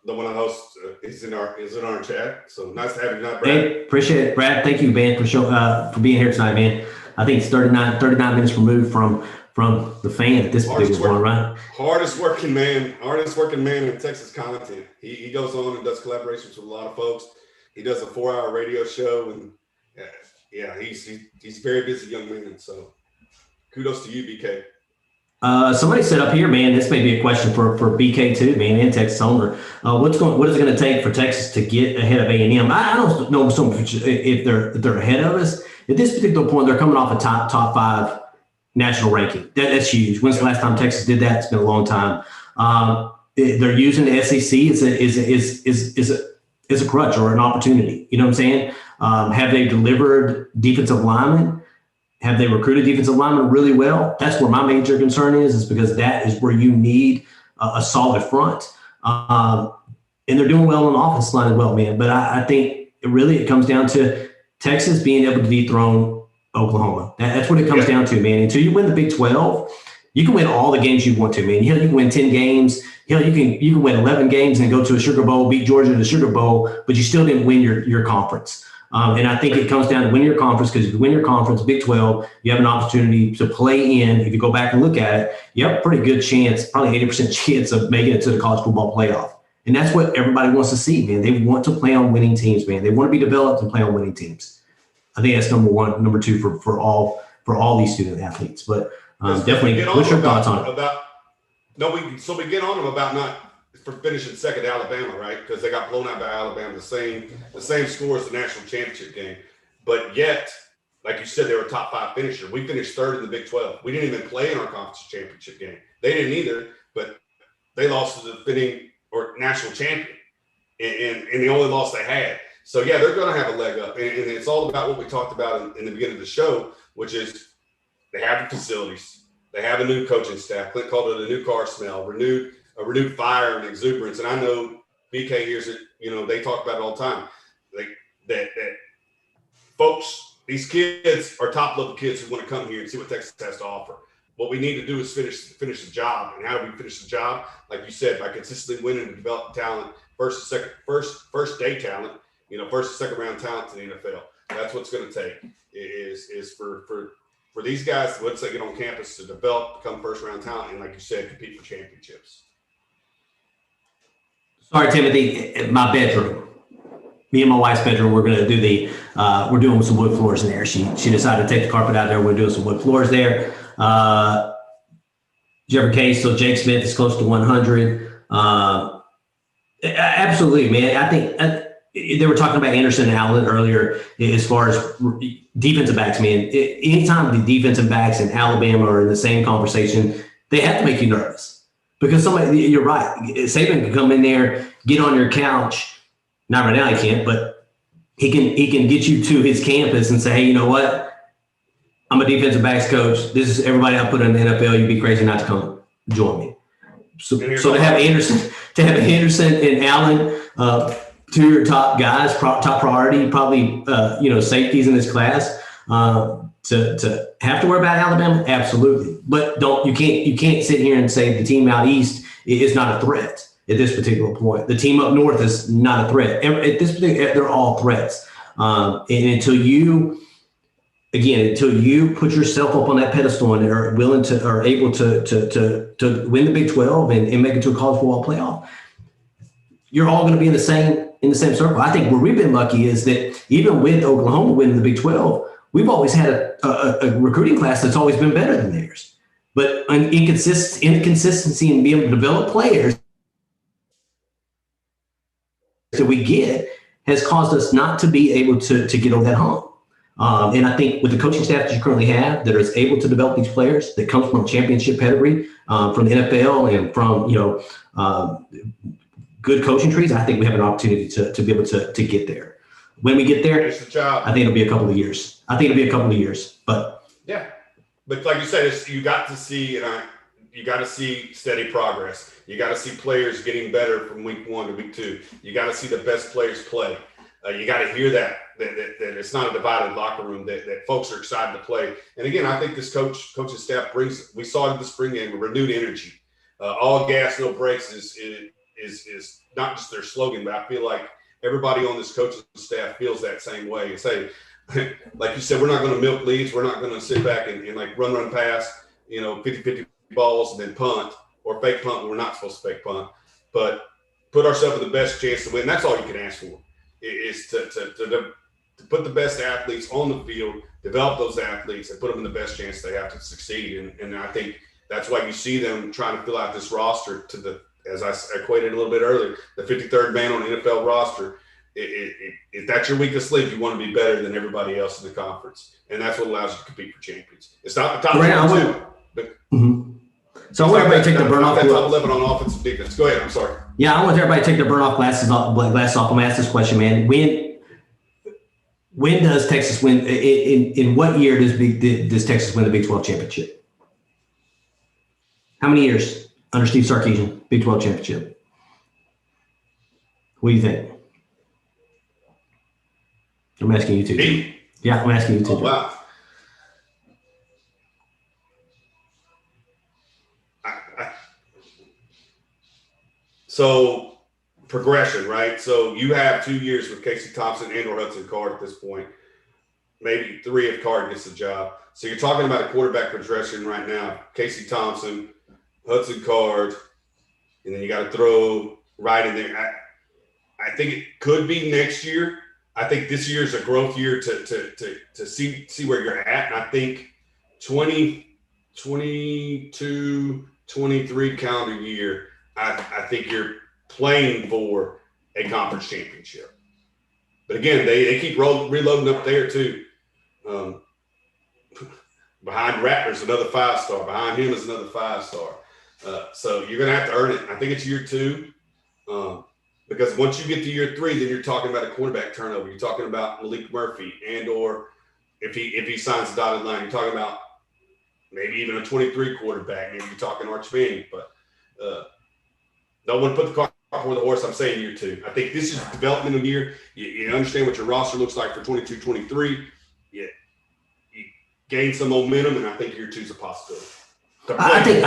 The one I host is in our chat. So nice to have you tonight, Brad. Hey, appreciate it, Brad. Thank you, man, for being here tonight, man. I think it's 39 minutes removed from the fan at this particular one, right? Hardest working man in Texas content. He goes on and does collaborations with a lot of folks. He does a 4-hour radio show, and he's a very busy young man. So kudos to you, BK. Somebody said up here, man, this may be a question for BK too, man, and Texas owner. What is it going to take for Texas to get ahead of A&M? I don't know so much if they're ahead of us. At this particular point, they're coming off a top 5 national ranking. That's huge. When's the last time Texas did that? It's been a long time. They're using the SEC is a crutch or an opportunity. You know what I'm saying? Have they delivered defensive linemen? Have they recruited defensive linemen really well? That's where my major concern is because that is where you need a solid front. And they're doing well on the offensive line as well, man. But I think it comes down to Texas being able to dethrone Oklahoma. That's what it comes down to, man. Until you win the Big 12, you can win all the games you want to, man. You can win 10 games. You can win 11 games and go to a Sugar Bowl, beat Georgia in the Sugar Bowl, but you still didn't win your conference. And I think it comes down to winning your conference, because if you win your conference, Big 12, you have an opportunity to play in. If you go back and look at it, you have a pretty good chance, probably 80% chance of making it to the college football playoff. And that's what everybody wants to see, man. They want to play on winning teams, man. They want to be developed and play on winning teams. I think that's number one. Number two for all these student athletes. But definitely, what's your thoughts on it? We get on them about not for finishing second to Alabama, right? Because they got blown out by Alabama, the same score as the national championship game. But yet, like you said, they were a top 5 finisher. We finished third in the Big 12. We didn't even play in our conference championship game. They didn't either, but they lost to the defending or national champion, and the only loss they had. So yeah, they're going to have a leg up, and it's all about what we talked about in the beginning of the show, which is they have the facilities, they have a new coaching staff. Clint called it a new car smell, a renewed fire and exuberance. And I know BK hears it, they talk about it all the time. That folks, these kids are top level kids who want to come here and see what Texas has to offer. What we need to do is finish the job. And how do we finish the job? Like you said, by consistently winning and developing talent, first day talent, first and second round talent to the NFL. That's what's going to take is for these guys, once they get on campus, to develop, become first round talent, and like you said, compete for championships. Sorry, Timothy, my bedroom. Me and my wife's bedroom, we're going to do we're doing some wood floors in there. She decided to take the carpet out there. We're doing some wood floors there. Whichever case, so Jake Smith is close to 100. Absolutely, man. I think they were talking about Anderson and Allen earlier as far as defensive backs, man. Anytime the defensive backs in Alabama are in the same conversation, they have to make you nervous. Because you're right. Saban can come in there, get on your couch. Not right now, he can't, but he can get you to his campus and say, hey, you know what? I'm a defensive backs coach. This is everybody I put in the NFL. You'd be crazy not to come join me. So to have Anderson and Allen, two of your top guys, top priority, probably safeties in this class. To have to worry about Alabama, absolutely. But you can't sit here and say the team out east is not a threat at this particular point. The team up north is not a threat. At this particular, they're all threats. And until you put yourself up on that pedestal and are willing to are able to win the Big 12 and make it to a college football playoff, you're all going to be in the same circle. I think where we've been lucky is that even with Oklahoma winning the Big 12, we've always had a recruiting class that's always been better than theirs. But an inconsistency in being able to develop players that we get has caused us not to be able to get over that hump. And I think with the coaching staff that you currently have that is able to develop these players that comes from championship pedigree, from the NFL and from good coaching trees, I think we have an opportunity to be able to get there. When we get there, I think it'll be a couple of years. But yeah, but like you said, you got to see, and you got to see steady progress. You got to see players getting better from week 1 to week 2. You got to see the best players play. You got to hear that it's not a divided locker room, that folks are excited to play. And again, I think this coaching staff brings, we saw it in the spring game, a renewed energy. All gas, no brakes is not just their slogan, but I feel like everybody on this coaching staff feels that same way. And say, like you said, we're not going to milk leads. We're not going to sit back and like run past, 50-50 balls and then punt or fake punt when we're not supposed to fake punt. But put ourselves in the best chance to win. That's all you can ask for, is to put the best athletes on the field, develop those athletes, and put them in the best chance they have to succeed. And I think that's why you see them trying to fill out this roster to the, as I equated a little bit earlier, the 53rd man on the NFL roster. If that's your weakest link, you want to be better than everybody else in the conference. And that's what allows you to compete for champions. It's not the top 22. So I want everybody to take the burn off. Top 11 on offensive defense. Go ahead. I'm sorry. Yeah, I want everybody to take their burn off glasses off. I'm going to ask this question, man. When does Texas win? In what year does Texas win the Big 12 championship? How many years under Steve Sarkisian, Big 12 championship? What do you think? I'm asking you two. Me? Yeah, I'm asking you two. Oh, wow. So progression, right? So you have 2 years with Casey Thompson and or Hudson Card at this point. Maybe 3 if Card gets the job. So you're talking about a quarterback progression right now. Casey Thompson, Hudson Card, and then you got to throw right in there. I think it could be next year. I think this year is a growth year to see where you're at. And I think 2022, 23 calendar year, I think you're playing for a conference championship. But again, they keep reloading up there too. Behind Rattler's another 5-star. Behind him is another 5-star. So you're going to have to earn it. I think it's year 2. Because once you get to year 3, then you're talking about a quarterback turnover. You're talking about Malik Murphy, and or if he signs the dotted line, you're talking about maybe even a 23 quarterback. Maybe you're talking Arch Manning. But don't want to put the cart before the horse. I'm saying year 2. I think this is a developmental year. You understand what your roster looks like for 22-23. You gain some momentum, and I think year 2 is a possibility. I think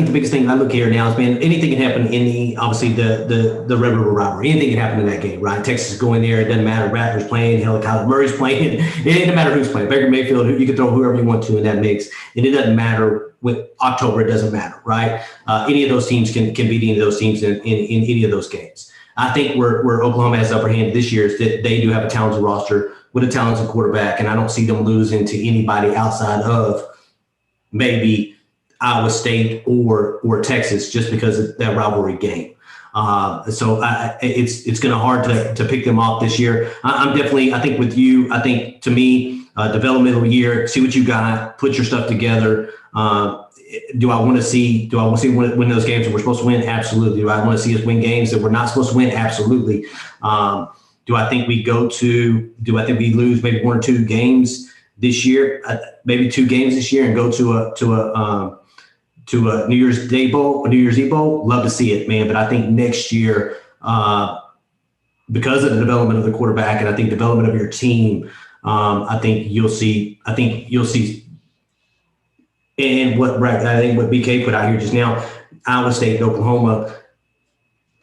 the biggest thing I look here now is, man, anything can happen in the Red River rivalry. Anything can happen in that game, right? Texas is going there. It doesn't matter. Rattler's playing. Hell, Kyler Murray's playing. It doesn't matter who's playing. Baker Mayfield, you can throw whoever you want to in that mix, and it doesn't matter. With October, it doesn't matter, right? Any of those teams can beat any of those teams in any of those games. I think where Oklahoma has the upper hand this year is that they do have a talented roster with a talented quarterback, and I don't see them losing to anybody outside of maybe Iowa State or Texas just because of that rivalry game. So it's going to hard to pick them off this year. I think with you, I think to me, developmental year, see what you got, put your stuff together. Do I want to see win those games that we're supposed to win? Absolutely. Do I want to see us win games that we're not supposed to win? Absolutely. Do I think we lose maybe 1 or 2 games this year? Maybe 2 games this year and go to a New Year's Eve Bowl? Love to see it, man. But I think next year, because of the development of the quarterback and I think development of your team, I think you'll see. And what BK put out here just now, Iowa State and Oklahoma,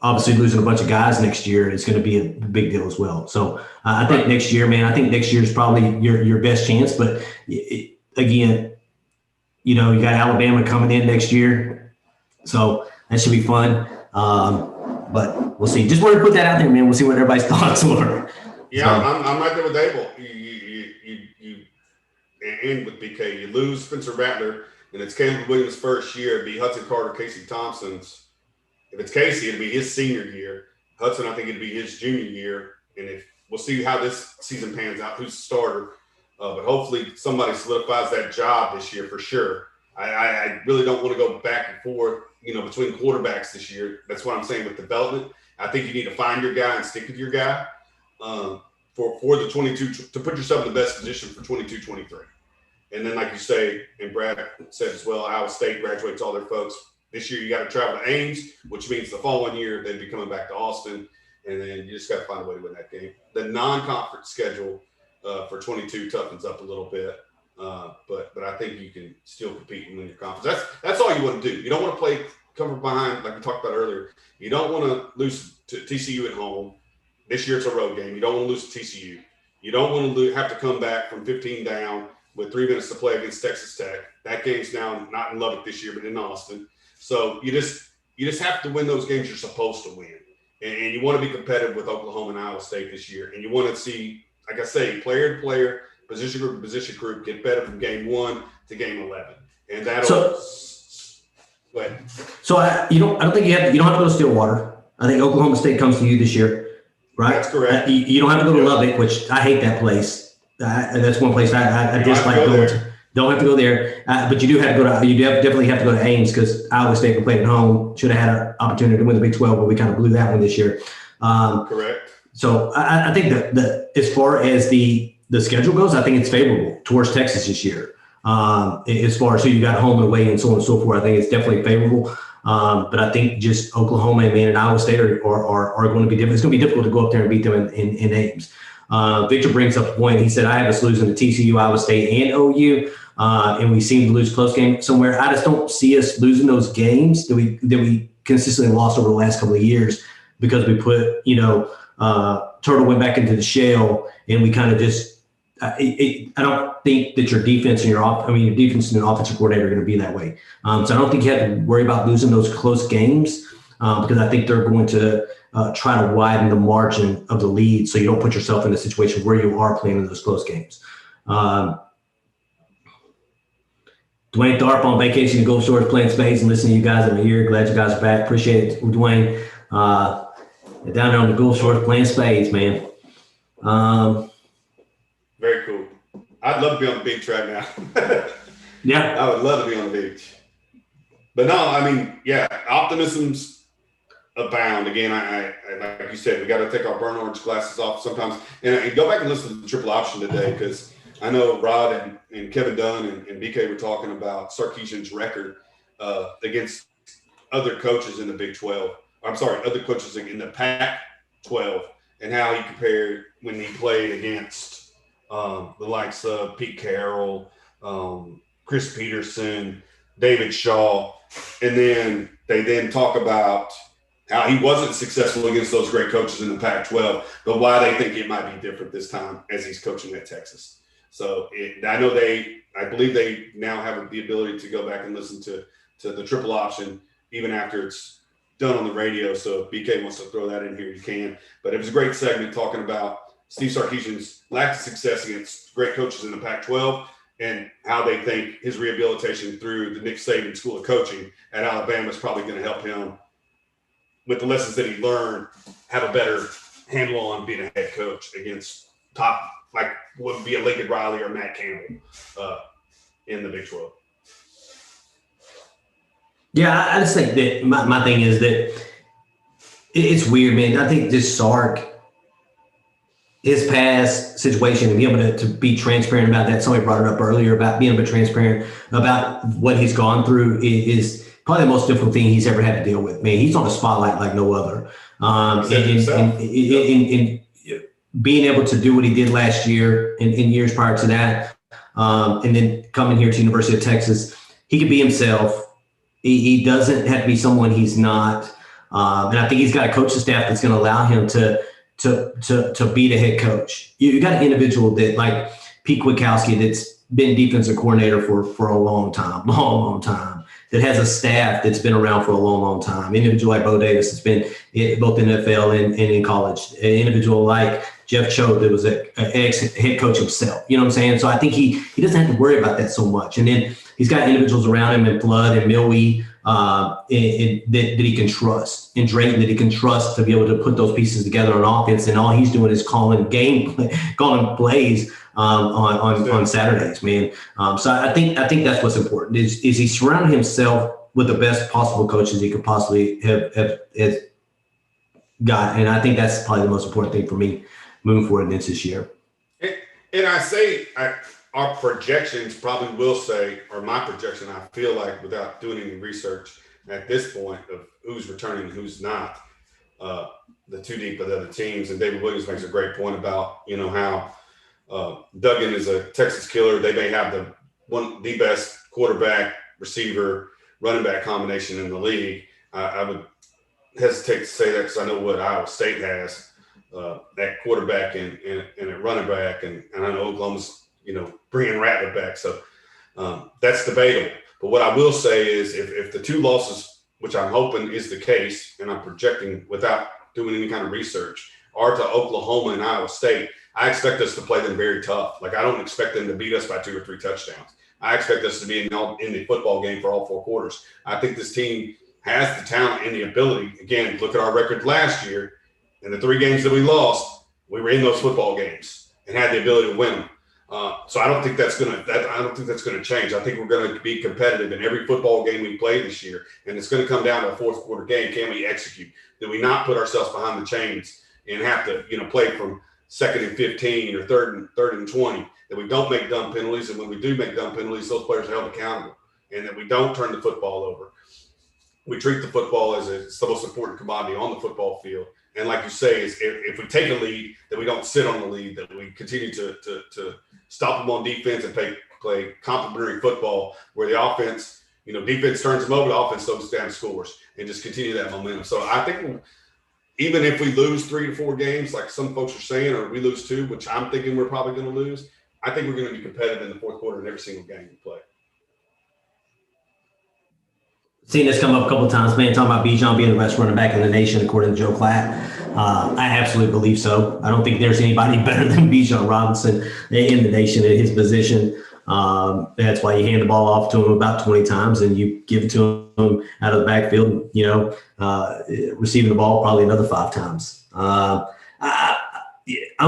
obviously losing a bunch of guys next year is going to be a big deal as well. So I think next year, man, I think next year is probably your best chance. But again, you got Alabama coming in next year, so that should be fun. But we'll see. Just wanted to put that out there, man. We'll see what everybody's thoughts were. Yeah, I'm right there with Abel. You and with BK, you lose Spencer Rattler, and it's Caleb Williams' first year. It'd be Hudson Carter, Casey Thompson's. If it's Casey, it'd be his senior year. Hudson, I think it'd be his junior year. And if we'll see how this season pans out, who's the starter. But hopefully somebody solidifies that job this year for sure. I really don't want to go back and forth, between quarterbacks this year. That's what I'm saying with development. I think you need to find your guy and stick with your guy for the 22 to put yourself in the best position for 22-23. And then, like you say, and Brad said as well, Iowa State graduates all their folks. This year, you got to travel to Ames, which means the following year they'd be coming back to Austin, and then you just got to find a way to win that game. The non-conference schedule for 22 toughens up a little bit, but I think you can still compete and win your conference. That's all you want to do. You don't want to play come from behind, like we talked about earlier. You don't want to lose to TCU at home. This year it's a road game. You don't want to lose to TCU. You don't want to have to come back from 15 down with 3 minutes to play against Texas Tech. That game's now not in Lubbock this year, but in Austin. So you just have to win those games you're supposed to win. And you want to be competitive with Oklahoma and Iowa State this year. And you want to see, like I say, player to player, position group to position group get better from game 1 to game 11. And that'll go ahead. So I don't think you don't have to go to Stillwater. I think Oklahoma State comes to you this year, right? That's correct. You don't have to go to Lubbock, which I hate that place. That's one place I dislike going to. Don't have to go there, but you do have to go to. Definitely have to go to Ames because Iowa State played at home. Should have had an opportunity to win the Big 12, but we kind of blew that one this year. Correct. So I think that as far as the schedule goes, I think it's favorable towards Texas this year. As far as who you got home and away and so on and so forth, I think it's definitely favorable. But I think just Oklahoma and Iowa State are going to be different. It's going to be difficult to go up there and beat them in Ames. Victor brings up a point. He said, I have us losing to TCU, Iowa State, and OU. And we seem to lose close games somewhere. I just don't see us losing those games that we consistently lost over the last couple of years because we put, Turtle went back into the shell and we kind of just I don't think that your defense and your defense and offensive coordinator are going to be that way. So I don't think you have to worry about losing those close games because I think they're going to try to widen the margin of the lead so you don't put yourself in a situation where you are playing in those close games. Dwayne Tharp on vacation to Gulf Shores playing spades and listening to you guys in my ear. Glad you guys are back. Appreciate it, Dwayne. Down there on the Gulf Shores playing spades, man. Very cool. I'd love to be on the beach right now. Yeah. I would love to be on the beach. But no, optimism's abound. Again, I like you said, we got to take our burn orange glasses off sometimes. And go back and listen to the triple option today because I know Rod and Kevin Dunn and BK were talking about Sarkisian's record against other coaches in the Big 12. I'm sorry, other coaches in the Pac-12 and how he compared when he played against the likes of Pete Carroll, Chris Peterson, David Shaw. And then they talk about how he wasn't successful against those great coaches in the Pac-12, but why they think it might be different this time as he's coaching at Texas. So I believe they now have the ability to go back and listen to the triple option even after it's done on the radio. So if BK wants to throw that in here, you can. But it was a great segment talking about Steve Sarkisian's lack of success against great coaches in the Pac-12 and how they think his rehabilitation through the Nick Saban School of Coaching at Alabama is probably going to help him with the lessons that he learned, have a better handle on being a head coach against top, like would be a Lincoln Riley or Matt Campbell in the Big 12. Yeah, I just think that my thing is that it's weird, man. I think this Sark, his past situation, and being able to be transparent about that. Somebody brought it up earlier about being a bit transparent about what he's gone through is probably the most difficult thing he's ever had to deal with. Man, he's on the spotlight like no other. And being able to do what he did last year and in years prior to that, and then coming here to University of Texas, he could be himself. He doesn't have to be someone he's not. And I think he's got a coaching staff that's going to allow him to be the head coach. You got an individual that like Pete Kwiatkowski that's been defensive coordinator for a long time, that has a staff that's been around for a long time. Individual like Bo Davis that's been both in the NFL and in college. An individual like Jeff Cho that was an ex-head coach himself. You know what I'm saying? So I think he doesn't have to worry about that so much. And then he's got individuals around him in Flood and Milwee that he can trust, and Drayton that he can trust to be able to put those pieces together on offense. And all he's doing is calling plays on Saturdays, man. So I think that's what's important is he surrounded himself with the best possible coaches he could possibly have got. And I think that's probably the most important thing for me moving forward against this year. And I say, our projections probably will say, or my projection, I feel like, without doing any research at this point of who's returning and who's not, uh, the two deep of the other teams. And David Williams makes a great point about, how Duggan is a Texas killer. They may have the best quarterback, receiver, running back combination in the league. I would hesitate to say that because I know what Iowa State has at quarterback and at running back, and I know Oklahoma's bringing Rattler back, so that's debatable. But what I will say is, if the two losses, which I'm hoping is the case, and I'm projecting without doing any kind of research, are to Oklahoma and Iowa State, I expect us to play them very tough. Like, I don't expect them to beat us by 2 or 3 touchdowns. I expect us to be in the football game for all 4 quarters. I think this team has the talent and the ability. Again, look at our record last year. In the 3 games that we lost, we were in those football games and had the ability to win them. So I don't think that's going to change. I think we're going to be competitive in every football game we play this year, and it's going to come down to a fourth quarter game. Can we execute? Do we not put ourselves behind the chains and have to play from 2nd and 15 or 3rd and 20? That we don't make dumb penalties, and when we do make dumb penalties, those players are held accountable, and that we don't turn the football over. We treat the football as it's the most important commodity on the football field. And like you say, is if we take a lead, that we don't sit on the lead, that we continue to stop them on defense and play complementary football where the offense, defense turns them over, the offense slows down scores, and just continue that momentum. So I think even if we lose 3 to 4 games, like some folks are saying, or we lose 2, which I'm thinking we're probably going to lose, I think we're going to be competitive in the fourth quarter in every single game we play. Seen this come up a couple of times, man, talking about Bijan being the best running back in the nation, according to Joe Klatt. I absolutely believe so. I don't think there's anybody better than Bijan Robinson in the nation at his position. That's why you hand the ball off to him about 20 times and you give it to him out of the backfield, receiving the ball probably another 5 times. I'm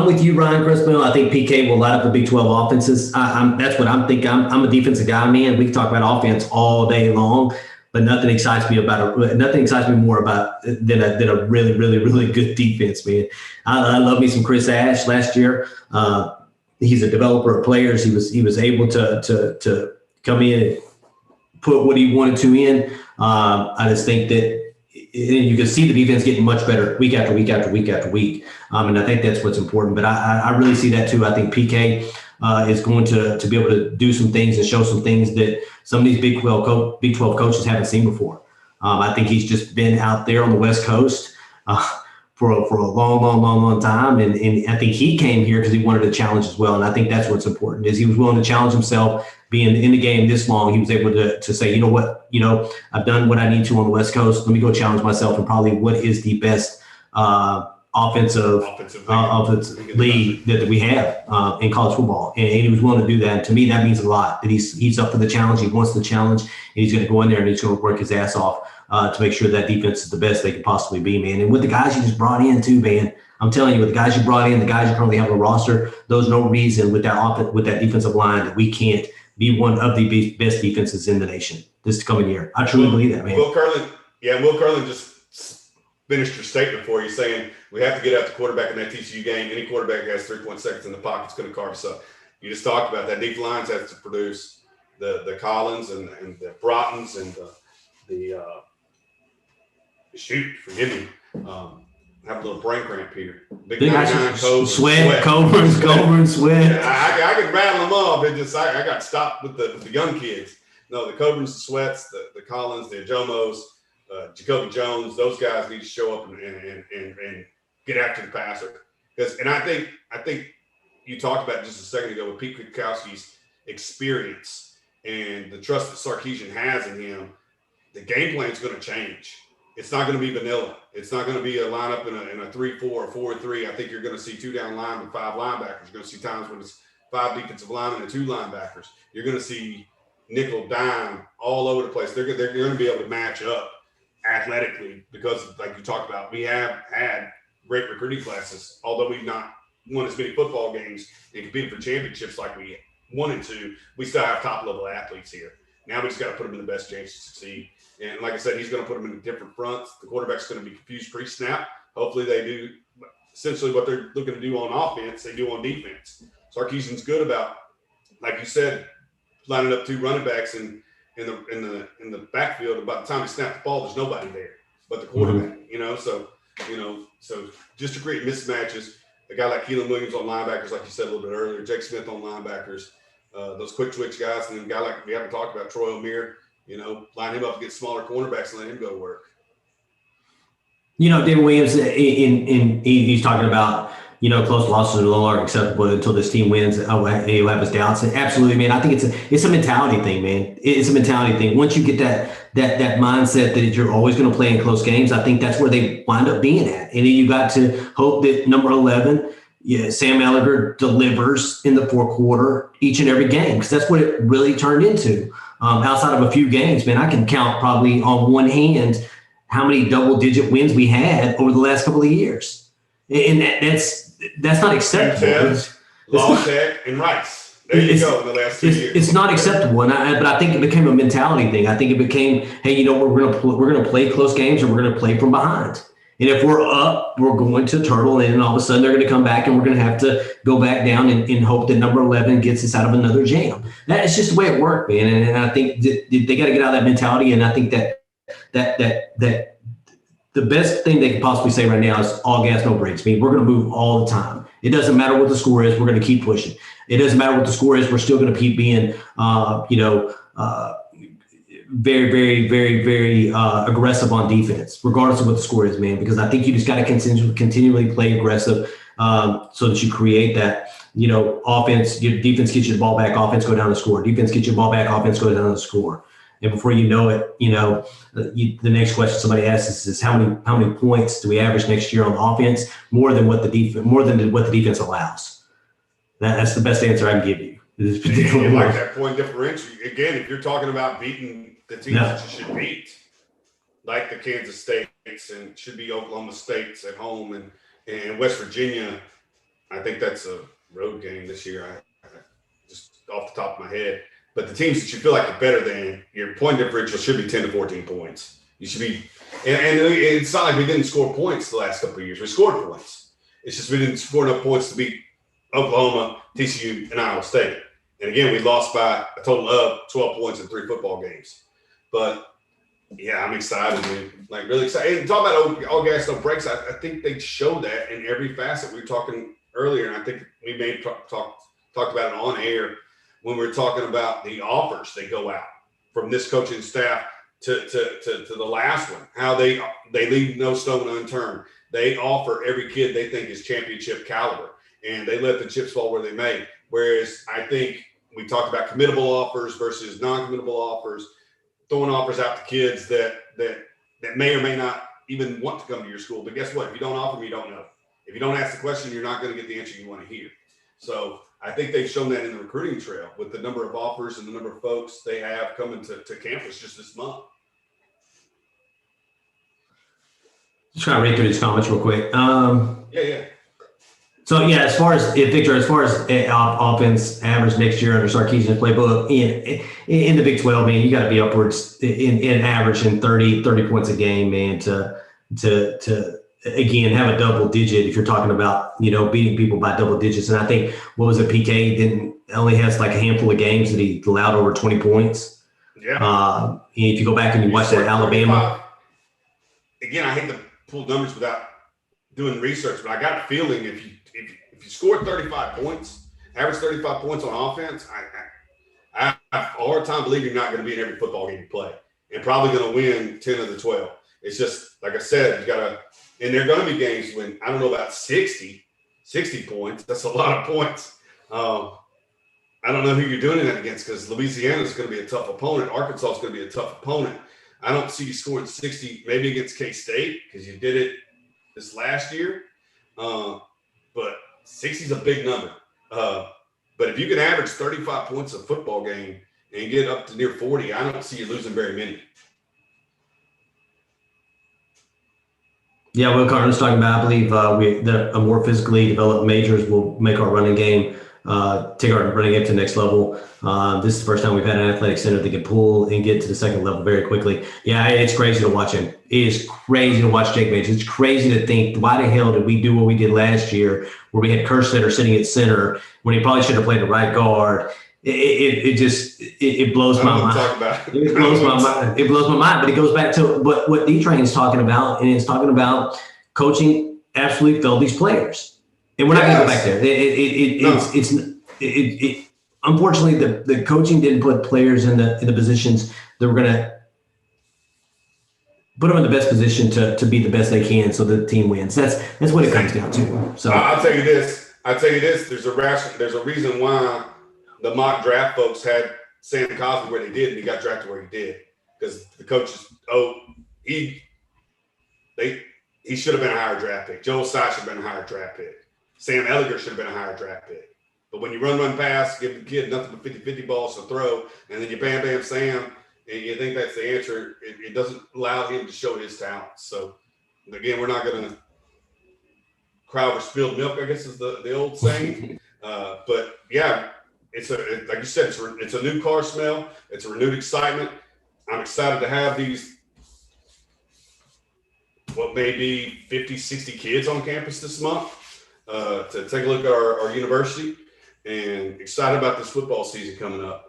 with you, Ryan Crispell. I think PK will light up the Big 12 offenses. That's what I'm thinking. I'm a defensive guy, man. We can talk about offense all day long. But nothing excites me more about than a really, really, really good defense, man. I love me some Chris Ash last year. He's a developer of players. He was able to come in and put what he wanted to in. I just think that you can see the defense getting much better week after week after week after week. And I think that's what's important. But I really see that too. I think PK is going to be able to do some things and show some things that some of these Big 12 coaches haven't seen before. I think he's just been out there on the West Coast for a long time. And I think he came here because he wanted a challenge as well. And I think that's what's important is he was willing to challenge himself. Being in the game this long, he was able to say, you know what, I've done what I need to on the West Coast. Let me go challenge myself and probably what is the best offensive league that we have in college football. And he was willing to do that. And to me, that means a lot, that he's up for the challenge. He wants the challenge, and he's going to go in there and he's going to work his ass off to make sure that defense is the best they can possibly be, man. And with the guys you just brought in too, man, I'm telling you, with the guys you brought in, the guys you currently have on the roster, there's no reason with that defensive line that we can't be one of the best defenses in the nation this coming year. I truly believe that, man. Will Curlin just finished your statement for you, saying we have to get out the quarterback in that TCU game. Any quarterback that has 3 seconds in the pocket is going to carve us up. You just talked about that. Deep lines have to produce the Collins and the Broughtons and the shoot, forgive me. Have a little brain cramp here. Big 99 Coburn, Sweat. Yeah, I could rattle them off. I got stopped with the young kids. No, the Coburns, the Sweats, the Collins, the Ajomos, Jacoby Jones. Those guys need to show up and get after the passer. And I think you talked about just a second ago with Pete Kwiatkowski's experience and the trust that Sarkisian has in him. The game plan is going to change. It's not going to be vanilla. It's not going to be a lineup in a 3-4 or 4-3. I think you're going to see 2 down line with 5 linebackers. You're going to see times when it's 5 defensive linemen and 2 linebackers. You're going to see nickel, dime all over the place. They're going to be able to match up athletically because, like you talked about, we have had great recruiting classes. Although we've not won as many football games and competed for championships like we wanted to, we still have top-level athletes here. Now we just got to put them in the best chance to succeed. And like I said, he's going to put them in different fronts. The quarterback's going to be confused pre-snap. Hopefully they do essentially what they're looking to do on offense, they do on defense. Sarkisian's good about like you said, lining up 2 running backs in the backfield. About the time he snapped the ball, there's nobody there but the quarterback. Mhm. So just to create mismatches. A guy like Keelan Williams on linebackers, like you said a little bit earlier, Jake Smith on linebackers, those quick twitch guys, and then a guy like we haven't talked about, Troy O'Meara. Line him up against smaller cornerbacks and let him go to work. David Williams, he's talking about, close losses are no longer acceptable until this team wins. He'll have his doubts. Absolutely, man. I think it's a mentality thing, man. It's a mentality thing. Once you get that mindset that you're always going to play in close games, I think that's where they wind up being at. And then you got to hope that number 11, Sam Ellinger, delivers in the fourth quarter each and every game, because that's what it really turned into. Outside of a few games, man, I can count probably on one hand how many double-digit wins we had over the last couple of years, and that's not acceptable. Law Tech and Rice. There you go. In the last 2 years, it's not acceptable, but I think it became a mentality thing. I think it became, hey, we're gonna play close games, or we're gonna play from behind. And if we're up, we're going to turtle, and all of a sudden they're going to come back, and we're going to have to go back down and hope that number 11 gets us out of another jam. That's just the way it worked, man. And I think that they got to get out of that mentality. And I think that the best thing they can possibly say right now is all gas, no brakes. I mean, we're going to move all the time. It doesn't matter what the score is. We're going to keep pushing. It doesn't matter what the score is. We're still going to keep being, very, very, very, very aggressive on defense, regardless of what the score is, man, because I think you just got to continually play aggressive so that you create that, offense. Your defense gets you the ball back, offense go down the score. Defense gets you the ball back, offense go down the score. And before you know it, the next question somebody asks is how many points do we average next year on offense? More than what the defense allows. That's the best answer I can give you. You like that point differential. Again, if you're talking about beating the teams that you should beat, like the Kansas States and should be Oklahoma States at home and West Virginia, I think that's a road game this year. I just off the top of my head. But the teams that you feel like you're better than, your point differential should be 10 to 14 points. You should be, and it's not like we didn't score points the last couple of years. We scored points. It's just we didn't score enough points to beat Oklahoma, TCU, and Iowa State. And again, we lost by a total of 12 points in 3 football games. But yeah, I'm excited, man. Like really excited. And talking about all gas, no brakes, I think they show that in every facet. We were talking earlier, and I think we may talked about it on air when we're talking about the offers they go out from this coaching staff to the last one, how they leave no stone unturned. They offer every kid they think is championship caliber, and they let the chips fall where they may. Whereas I think we talked about committable offers versus non-committable offers, throwing offers out to kids that may or may not even want to come to your school. But guess what? If you don't offer them, you don't know. If you don't ask the question, you're not going to get the answer you want to hear. So I think they've shown that in the recruiting trail with the number of offers and the number of folks they have coming to campus just this month. Just trying to read through these comments real quick. Yeah. So yeah, as far as offense average next year under Sarkisian's playbook in the Big 12, man, you got to be upwards in average in 30 points a game, man, to again have a double digit if you're talking about beating people by double digits. And I think what was it, PK only has like a handful of games that he allowed over 20 points. Yeah. If you go back and you watch that Alabama. Again, I hate to pull numbers without doing research, but I got a feeling if you score 35 points, average 35 points on offense, I have a hard time believing you're not going to be in every football game you play and probably going to win 10 of the 12. It's just, like I said, you got to – and there are going to be games when, I don't know about 60 points. That's a lot of points. I don't know who you're doing that against because Louisiana is going to be a tough opponent. Arkansas is going to be a tough opponent. I don't see you scoring 60 maybe against K-State because you did it this last year. But 60 is a big number. But if you can average 35 points a football game and get up to near 40, I don't see you losing very many. Yeah, Will Carter's talking about, I believe a more physically developed majors will make our running game, take our running game to the next level. This is the first time we've had an athletic center that can pull and get to the second level very quickly. Yeah, it's crazy to watch him. It is crazy to watch Jake Bates. It's crazy to think, why the hell did we do what we did last year where we had Kerstetter sitting at center when he probably should have played the right guard? it blows my mind. Talk about It blows my mind. It blows my mind. But it goes back to what D-Train is talking about, and it's talking about coaching absolutely failed these players. And we're not going to go back there. Unfortunately, the coaching didn't put players in the positions that were going to put them in the best position to be the best they can, so the team wins. That's what it comes down to. So I'll tell you this. There's a reason why the mock draft folks had Sam Cosmi where they did, and he got drafted where he did, because the coaches, he should have been a higher draft pick. Joel Sy should have been a higher draft pick. Sam Elliger should have been a higher draft pick. But when you run pass, give the kid nothing but 50-50 balls to throw, and then you bam Sam, and you think that's the answer, it doesn't allow him to show his talent. So again, we're not going to cry over spilled milk, I guess is the old saying. But yeah, like you said, it's a new car smell. It's a renewed excitement. I'm excited to have these, what may be 50, 60 kids on campus this month to take a look at our university, and excited about this football season coming up.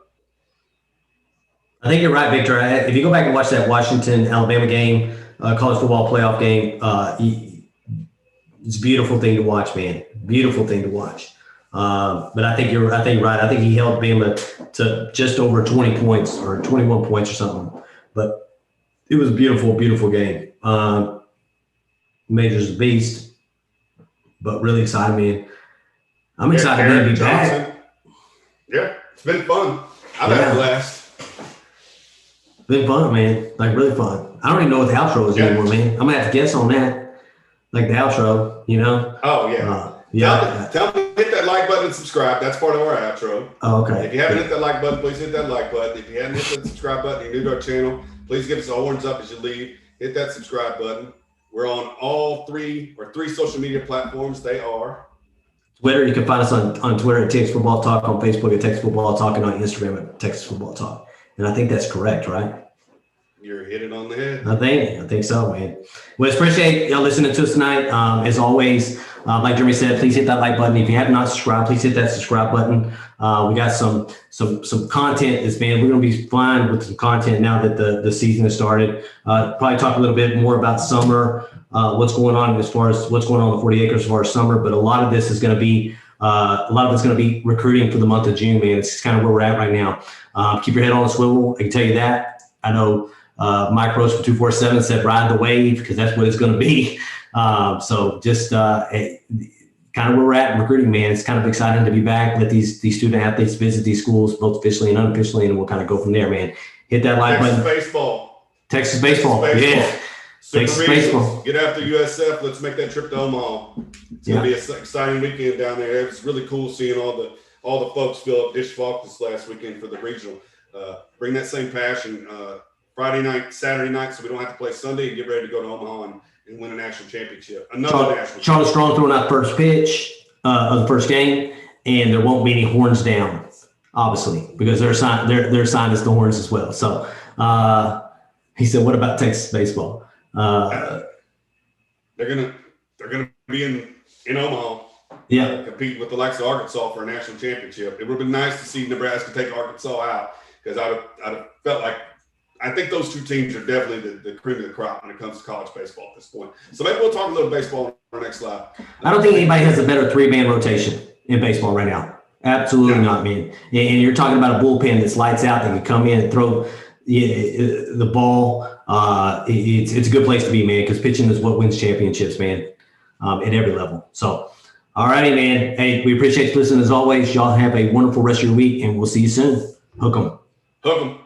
I think you're right, Victor. If you go back and watch that Washington-Alabama game, college football playoff game, it's a beautiful thing to watch, man. Beautiful thing to watch. But I think you're right. I think he held Bama to just over 20 points or 21 points or something. But it was a beautiful, beautiful game. Major's a beast, but really excited, man. I'm excited to be back. Yeah, it's been fun. I've had a blast. Been fun, man. Like really fun. I don't even know what the outro is anymore, man. I'm gonna have to guess on that. Like the outro, you know? Oh yeah. Tell me, hit that like button and subscribe. That's part of our outro. Oh, okay. If you haven't hit that like button, please hit that like button. If you haven't hit that subscribe button, you're new to our channel, please give us a horns up as you leave. Hit that subscribe button. We're on all three social media platforms. They are Twitter. You can find us on Twitter at Texas Football Talk, on Facebook at Texas Football Talk, and on Instagram at Texas Football Talk. And I think that's correct, right? You're hitting on the head. I think so, man. Well, appreciate y'all listening to us tonight. As always, like Jeremy said, please hit that like button. If you have not subscribed, please hit that subscribe button. We got some content that's we're going to be flying with some content now that the season has started. Probably talk a little bit more about summer, what's going on as far as what's going on in the 40 acres as far as summer. But a lot of this is going to be recruiting for the month of June, man. It's kind of where we're at right now. Keep your head on a swivel. I can tell you that. I know Mike Rose from 247 said ride the wave, because that's what it's going to be. So just kind of where we're at in recruiting, man. It's kind of exciting to be back. Let these student athletes visit these schools, both officially and unofficially, and we'll kind of go from there, man. Hit that like button. Texas baseball. Yeah. Texas baseball. Get after USF. Let's make that trip to Omaha. It's going to be an exciting weekend down there. It's really cool seeing all the folks fill up Dish Falk this last weekend for the regional. Bring that same passion Friday night, Saturday night, so we don't have to play Sunday, and get ready to go to Omaha and win a national championship. Charles Strong throwing out first pitch of the first game, and there won't be any horns down, obviously, because they're signed as the Horns as well. So he said, "What about Texas baseball?" They're gonna be in Omaha. Yeah, compete with the likes of Arkansas for a national championship. It would have been nice to see Nebraska take Arkansas out, because I'd have felt like, I think those two teams are definitely the cream of the crop when it comes to college baseball at this point. So maybe we'll talk a little baseball on our next live. I don't think anybody has a better three-man rotation in baseball right now. Absolutely not, man. And you're talking about a bullpen that's lights out, that can come in and throw the ball. It's a good place to be, man, because pitching is what wins championships, man, at every level. So, all righty, man. Hey, we appreciate you listening as always. Y'all have a wonderful rest of your week, and we'll see you soon. Hook 'em. Hook 'em.